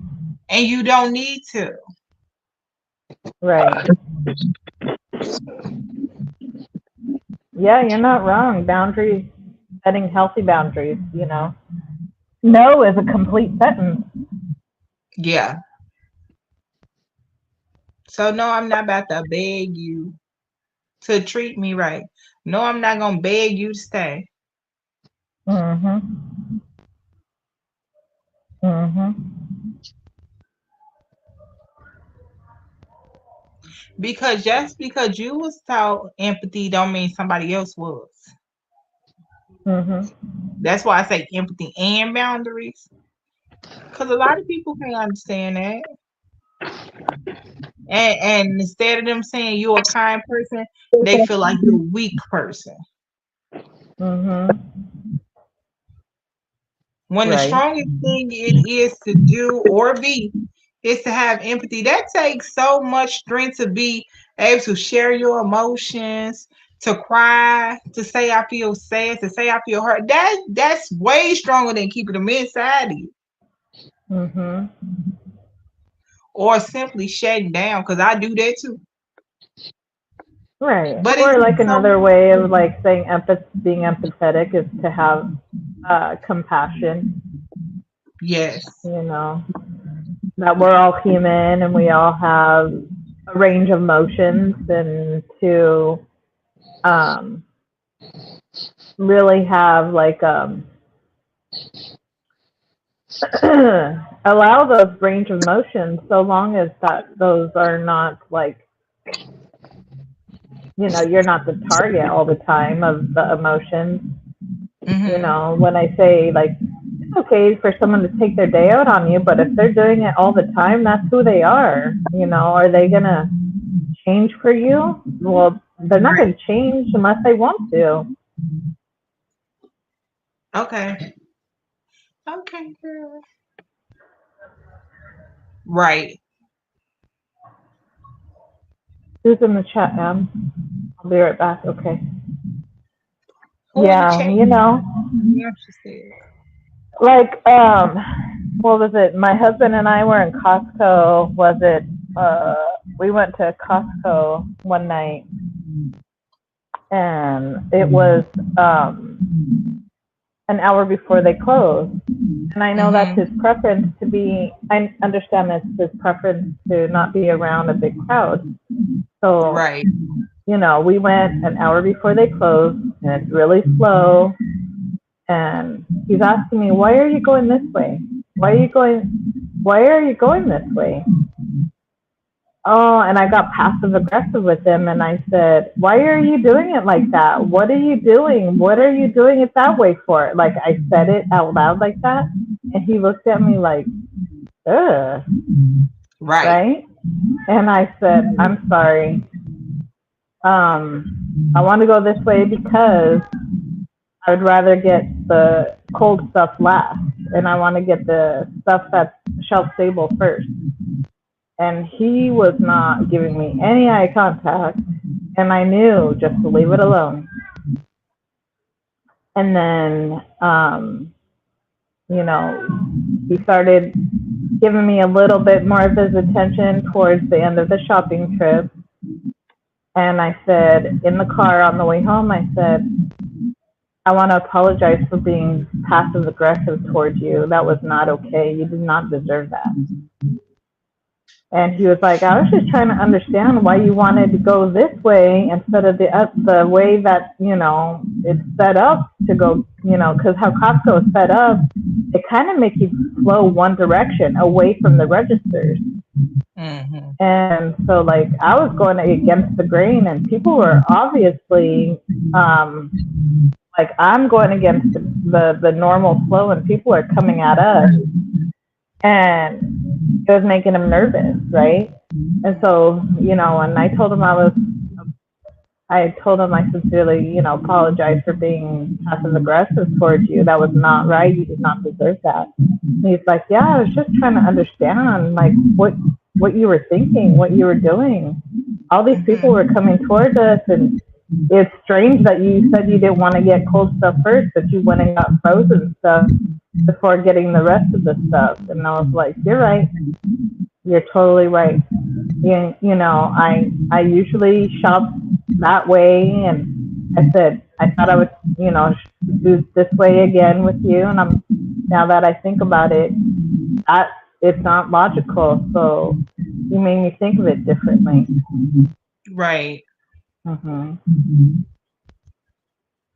and you don't need to. right. Yeah, you're not wrong. Boundaries, setting healthy boundaries. No is a complete sentence. Yeah. So no, I'm not about to beg you to treat me right. No, I'm not gonna beg you to stay. Mhm. Mhm. Because just because you was taught empathy don't mean somebody else was. Mhm. That's why I say empathy and boundaries. Because a lot of people can't understand that. And instead of them saying you're a kind person, they feel like you're a weak person. Mhm. When the Right. strongest thing it is to do or be is to have empathy. That takes so much strength to be able to share your emotions, to cry, to say I feel sad, to say I feel hurt. That's way stronger than keeping them inside of you Mhm. or simply shutting down. Because I do that too. Right. But it's Or like so another way of like saying being empathetic is to have compassion. yes. You know that we're all human and we all have a range of emotions, and to um, really have like allow those range of emotions, so long as that those are not like, you're not the target all the time of the emotions. Hmm. When I say like it's okay for someone to take their day out on you, but if they're doing it all the time, that's who they are. Are they gonna change for you? Well, they're not Right. gonna change unless they want to. Okay. Okay, girl. Right. Who's in the chat, ma'am? I'll be right back. Okay. Who in the Yeah, chat? Yeah, she said. like what was it? My husband and I were in Costco. Was it? We went to Costco one night, and it was an hour before they close. And I know that's Mhm. his preference to be, I understand that's his preference to not be around a big crowd. So, Right. you know, we went an hour before they closed, and it's really slow. And he's asking me, why are you going this way? Why are you going this way? Oh, and I got passive aggressive with him, and I said, why are you doing it like that? What are you doing? What are you doing it that way for? Like, I said it out loud like that, and he looked at me like, ugh, Right. right? And I said, I'm sorry. I want to go this way because I would rather get the cold stuff last, and I want to get the stuff that's shelf stable first. And he was not giving me any eye contact, and I knew just to leave it alone. And then, you know, he started giving me a little bit more of his attention towards the end of the shopping trip. And I said, in the car on the way home, I said, I want to apologize for being passive aggressive towards you. That was not okay. You did not deserve that. And he was like, I was just trying to understand why you wanted to go this way instead of the way that, you know, it's set up to go, you know, because how Costco is set up, it kind of makes you flow one direction away from the registers. Mhm. And so, like, I was going against the grain, and people were obviously, like, I'm going against the normal flow, and people are coming at us. And it was making him nervous, right? And so, you know, and I told him I sincerely, you know, apologize for being passive aggressive towards you. That was not right. You did not deserve that. And he's like, yeah, I was just trying to understand, like, what you were thinking, what you were doing. All these people were coming towards us, and it's strange that you said you didn't want to get cold stuff first, but you went and got frozen stuff before getting the rest of the stuff. And I was like, you're right. You're totally right. You know, I usually shop that way, and I said, I thought I would, you know, do this way again with you. And now that I think about it, it's not logical. So you made me think of it differently. Right.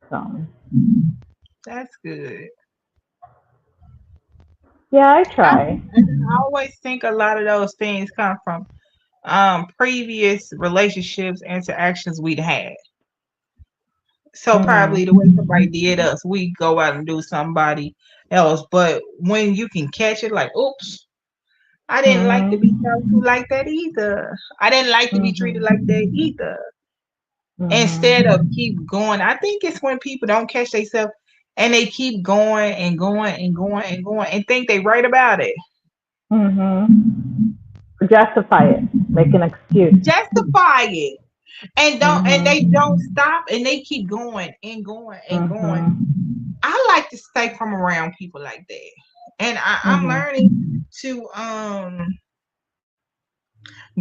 So That's good. yeah, I try. I always think a lot of those things come from previous relationships, interactions we'd had. So probably the way somebody did us, we go out and do somebody else. But when you can catch it, like, oops, I didn't like to be talked to like that either. I didn't like to be treated like that either. Instead of keep going, I think it's when people don't catch themselves and they keep going and going and going and going and think they right about it. Justify it, make an excuse. Justify it. And they don't stop, and they keep going and going and going. I like to stay from around people like that. And I'm learning to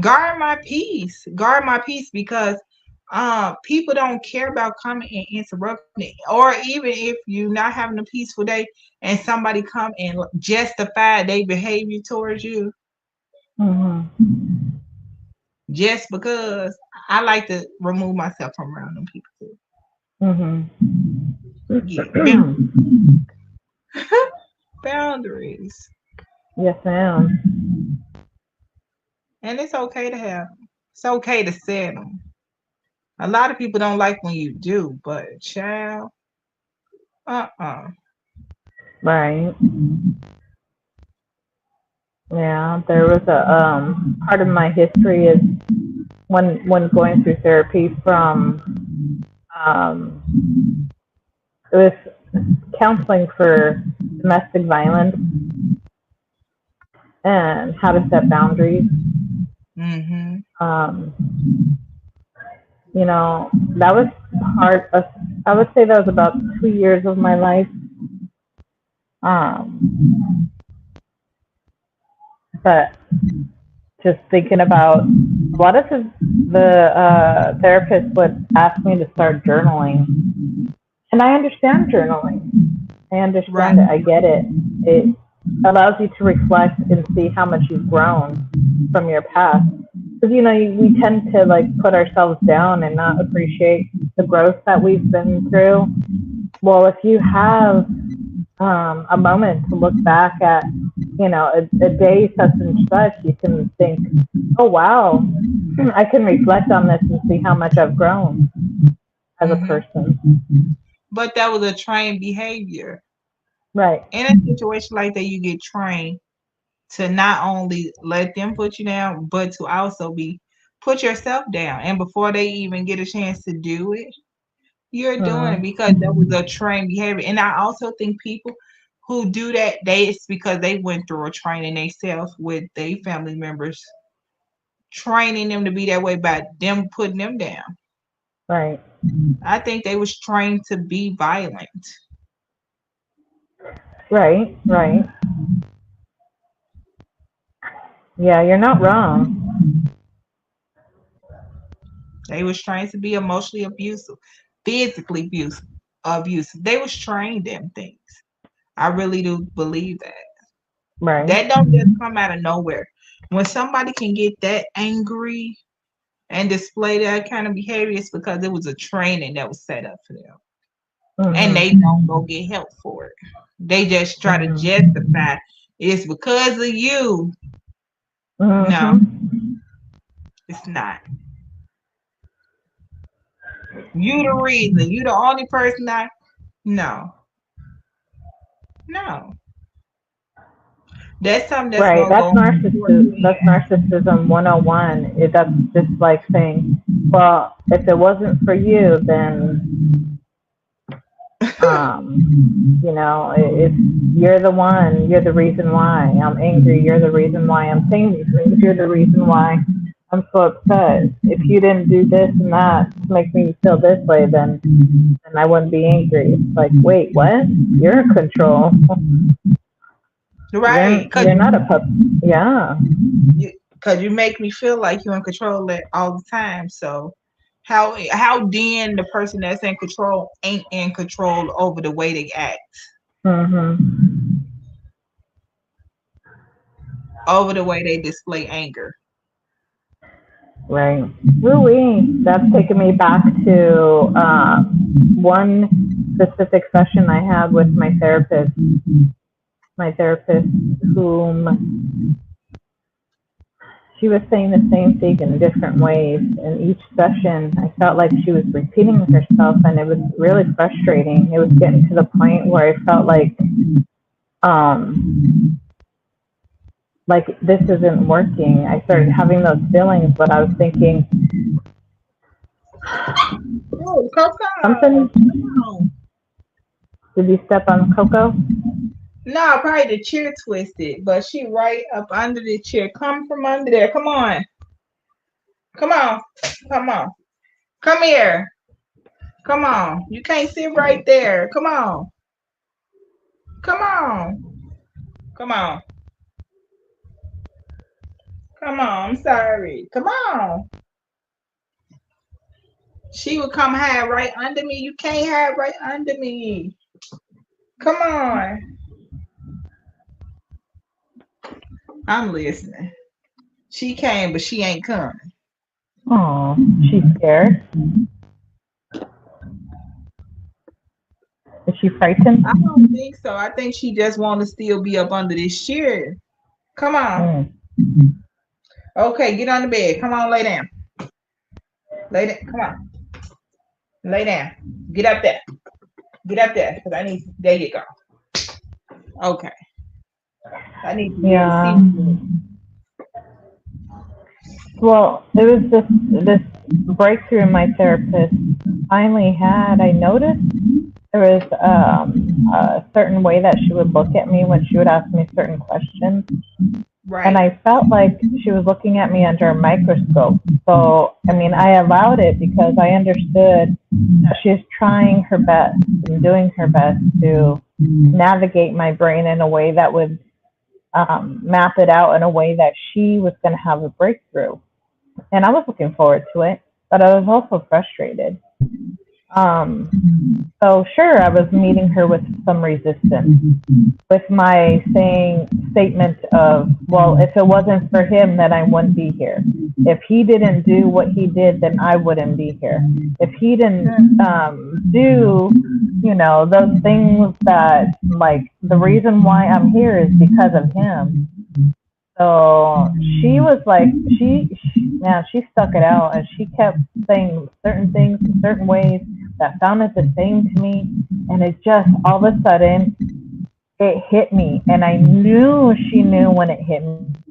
guard my peace because people don't care about coming and interrupting it. Or even if you're not having a peaceful day and somebody come and justify their behavior towards you, just because, I like to remove myself from around them people too. Yeah. Boundaries. Yes, ma'am. And it's okay to have them. It's okay to set them. A lot of people don't like when you do, but child, Right. Yeah, there was a part of my history is when going through therapy from it was counseling for domestic violence and how to set boundaries. You know, that was part of, I would say that was about 2 years of my life. But just thinking about, a lot of the therapists would ask me to start journaling. And I understand journaling. I understand Right. it. I get it. It allows you to reflect and see how much you've grown from your past. Because, we tend to like put ourselves down and not appreciate the growth that we've been through. Well, if you have a moment to look back at, a day such and such, you can think, oh, wow, I can reflect on this and see how much I've grown as a Hmm. person. But that was a trained behavior. Right. In a situation like that, you get trained to not only let them put you down, but to also put yourself down. And before they even get a chance to do it, you're doing it because that was a trained behavior. And I also think people who do that, it's because they went through a training themselves with their family members, training them to be that way by them putting them down. Right. I think they was trained to be violent. Right. Right. Yeah, you're not wrong. They was trained to be emotionally abusive, physically abusive. They was trained them things. I really do believe that. Right. That don't just come out of nowhere. When somebody can get that angry and display that kind of behavior, it's because it was a training that was set up for them. And they don't go get help for it. They just try to justify it's because of you. No, it's not. You the reason. You the only person no. No. That's something that's Right. gonna That's go on narcissism. That's narcissism 101. That's just like saying, well, if it wasn't for you, then if you're the one, you're the reason why I'm angry, you're the reason why I'm saying these things, you're the reason why I'm so upset. If you didn't do this and that to make me feel this way, then I wouldn't be angry. It's like, wait, what? You're in control. Right. You're not a pup. Yeah. Because you make me feel like you're in control all the time. So how then the person that's in control ain't in control over the way they act, over the way they display anger. Right. Really, that's taken me back to one specific session I had with my therapist. My therapist, whom she was saying the same thing in different ways. In each session, I felt like she was repeating herself, and it was really frustrating. It was getting to the point where I felt like this isn't working. I started having those feelings, but I was thinking, Oh, Coco. something. Did you step on Coco? No, probably the chair twisted, but she right up under the chair. Come from under there. Come on. Come on. Come on. Come here. Come on. You can't sit right there. Come on. Come on. Come on. Come on. I'm sorry. Come on. She would come hide right under me. You can't hide right under me. Come on. I'm listening. She came, but she ain't coming. Oh, she's scared. Is she frightened? I don't think so. I think she just want to still be up under this chair. Come on. Okay, get on the bed. Come on, lay down. Lay down. Come on. Lay down. Get up there. Get up there. Cause I need. There you go. Okay. I need to see. Well, it was this breakthrough my therapist finally had. I noticed there was a certain way that she would look at me when she would ask me certain questions. Right. And I felt like she was looking at me under a microscope. So, I allowed it because I understood that she's trying her best and doing her best to navigate my brain in a way that would map it out in a way that she was going to have a breakthrough. And I was looking forward to it, but I was also frustrated. So sure, I was meeting her with some resistance, with my statement of, well, if it wasn't for him, then I wouldn't be here. If he didn't do what he did, then I wouldn't be here. If he didn't do, those things that, like, the reason why I'm here is because of him. So she was like, she stuck it out, and she kept saying certain things in certain ways that sounded the same to me, and it just all of a sudden it hit me, and I knew she knew when it hit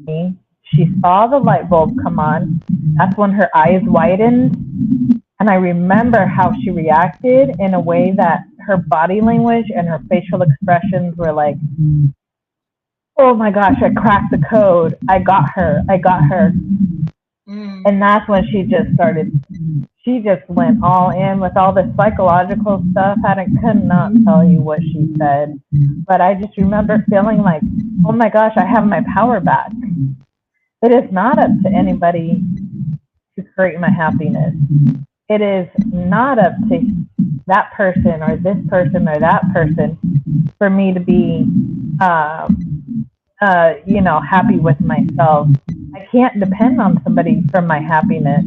me. She saw the light bulb come on. That's when her eyes widened, and I remember how she reacted in a way that her body language and her facial expressions were like, oh my gosh, I cracked the code. I got her. And that's when she just went all in with all this psychological stuff. I could not tell you what she said, but I just remember feeling like, oh my gosh, I have my power back. It is not up to anybody to create my happiness. It is not up to that person or this person or that person for me to be happy with myself. I can't depend on somebody for my happiness.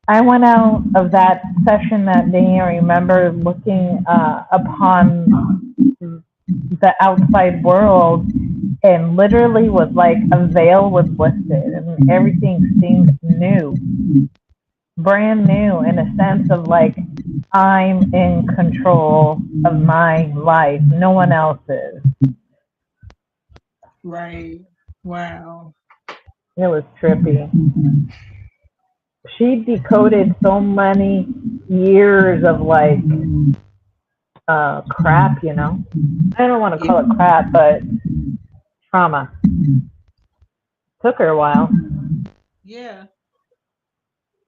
I went out of that session that day. I remember looking upon the outside world, and literally was like a veil was lifted, and everything seemed new, brand new, in a sense of like, I'm in control of my life. No one else is. Right. Wow. It was trippy. She decoded so many years of like crap, I don't want to call it crap, but trauma. Took her a while. Yeah.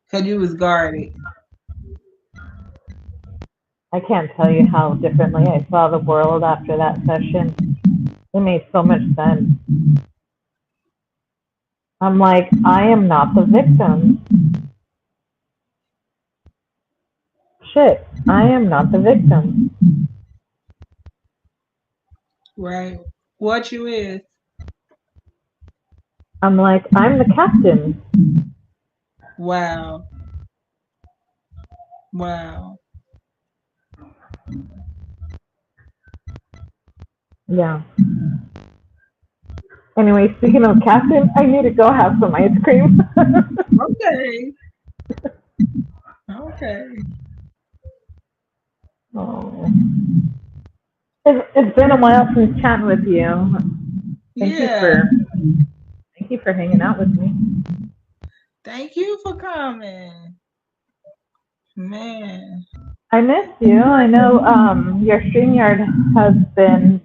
Because you was guarded. I can't tell you how differently I saw the world after that session. It made so much sense. I'm like, I am not the victim. Shit, I am not the victim. Right. What you is? I'm like, I'm the captain. Wow. Wow. Yeah. Anyway, speaking of captain, I need to go have some ice cream. Okay. Okay. Oh. It's been a while since chatting with you. Thank you for hanging out with me. Thank you for coming. Man. I missed you. I know your StreamYard has been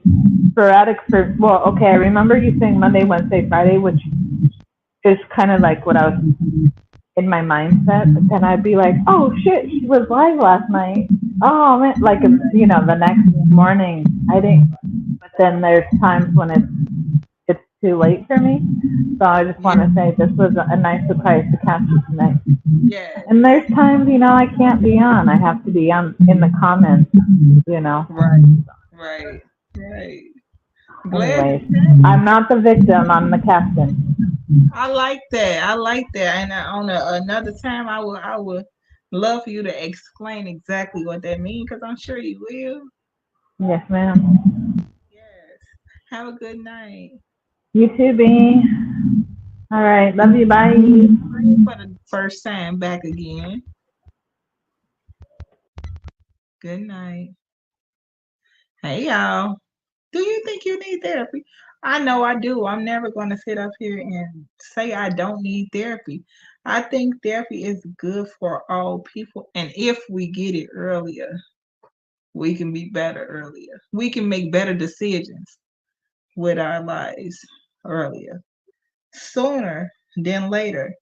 sporadic for, well, okay, I remember you saying Monday, Wednesday, Friday, which is kind of like what I was in my mindset, but then I'd be like, oh shit, she was live last night. Oh man, like, the next morning, I didn't, but then there's times when it's too late for me. So I just want to say this was a nice surprise to catch you tonight. Yeah. And there's times, I can't be on. I have to be on in the comments, Right. Anyways, I'm not the victim. I'm the captain. I like that. And on another time, I would love for you to explain exactly what that means, because I'm sure you will. Yes, ma'am. Yes. Have a good night. You too, B. All right. Love you. Bye. For the first time back again. Good night. Hey, y'all. Do you think you need therapy? I know I do. I'm never going to sit up here and say I don't need therapy. I think therapy is good for all people. And if we get it earlier, we can be better earlier. We can make better decisions with our lives earlier. Sooner than later,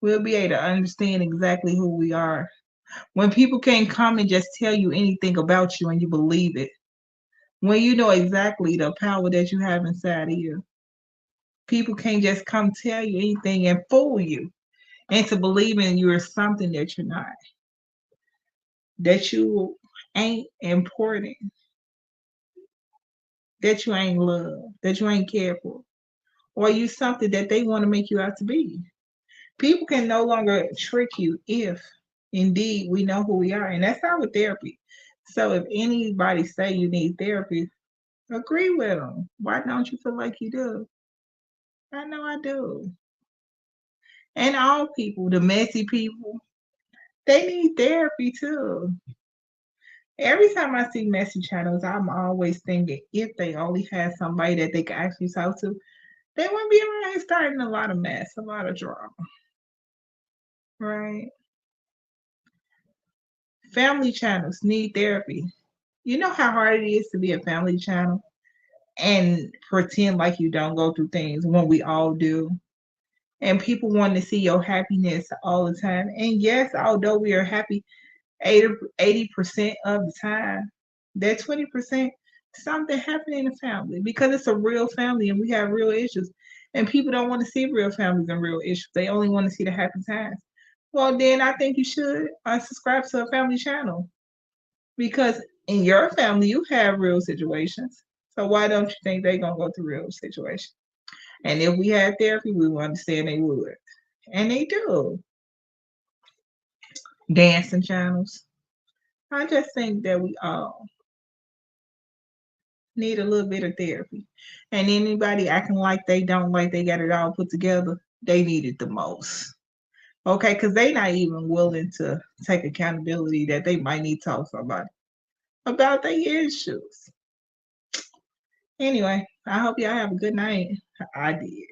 we'll be able to understand exactly who we are. When people can't come and just tell you anything about you and you believe it, when you know exactly the power that you have inside of you, people can't just come tell you anything and fool you into believing you're something that you're not. that you ain't important, that you ain't loved, that you ain't cared for, or you something that they want to make you out to be. People can no longer trick you if indeed we know who we are. And that's how with therapy. So if anybody say you need therapy, agree with them. Why don't you feel like you do? I know I do. And all people, the messy people, they need therapy too. Every time I see messy channels, I'm always thinking if they only had somebody that they could actually talk to, they wouldn't be around here starting a lot of mess, a lot of drama, right? Family channels need therapy. You know how hard it is to be a family channel and pretend like you don't go through things when we all do. And people want to see your happiness all the time. And yes, although we are happy 80% of the time, that 20%, something happened in the family because it's a real family and we have real issues. And people don't want to see real families and real issues. They only want to see the happy times. Well, then I think you should subscribe to a family channel because in your family you have real situations. So why don't you think they're gonna go through real situations? And if we had therapy, we would understand they would. And they do. Dancing channels. I just think that we all need a little bit of therapy. And anybody acting like they don't, like they got it all put together, they need it the most. Okay, because they not even willing to take accountability that they might need to talk to somebody about their issues. Anyway, I hope y'all have a good night. I did.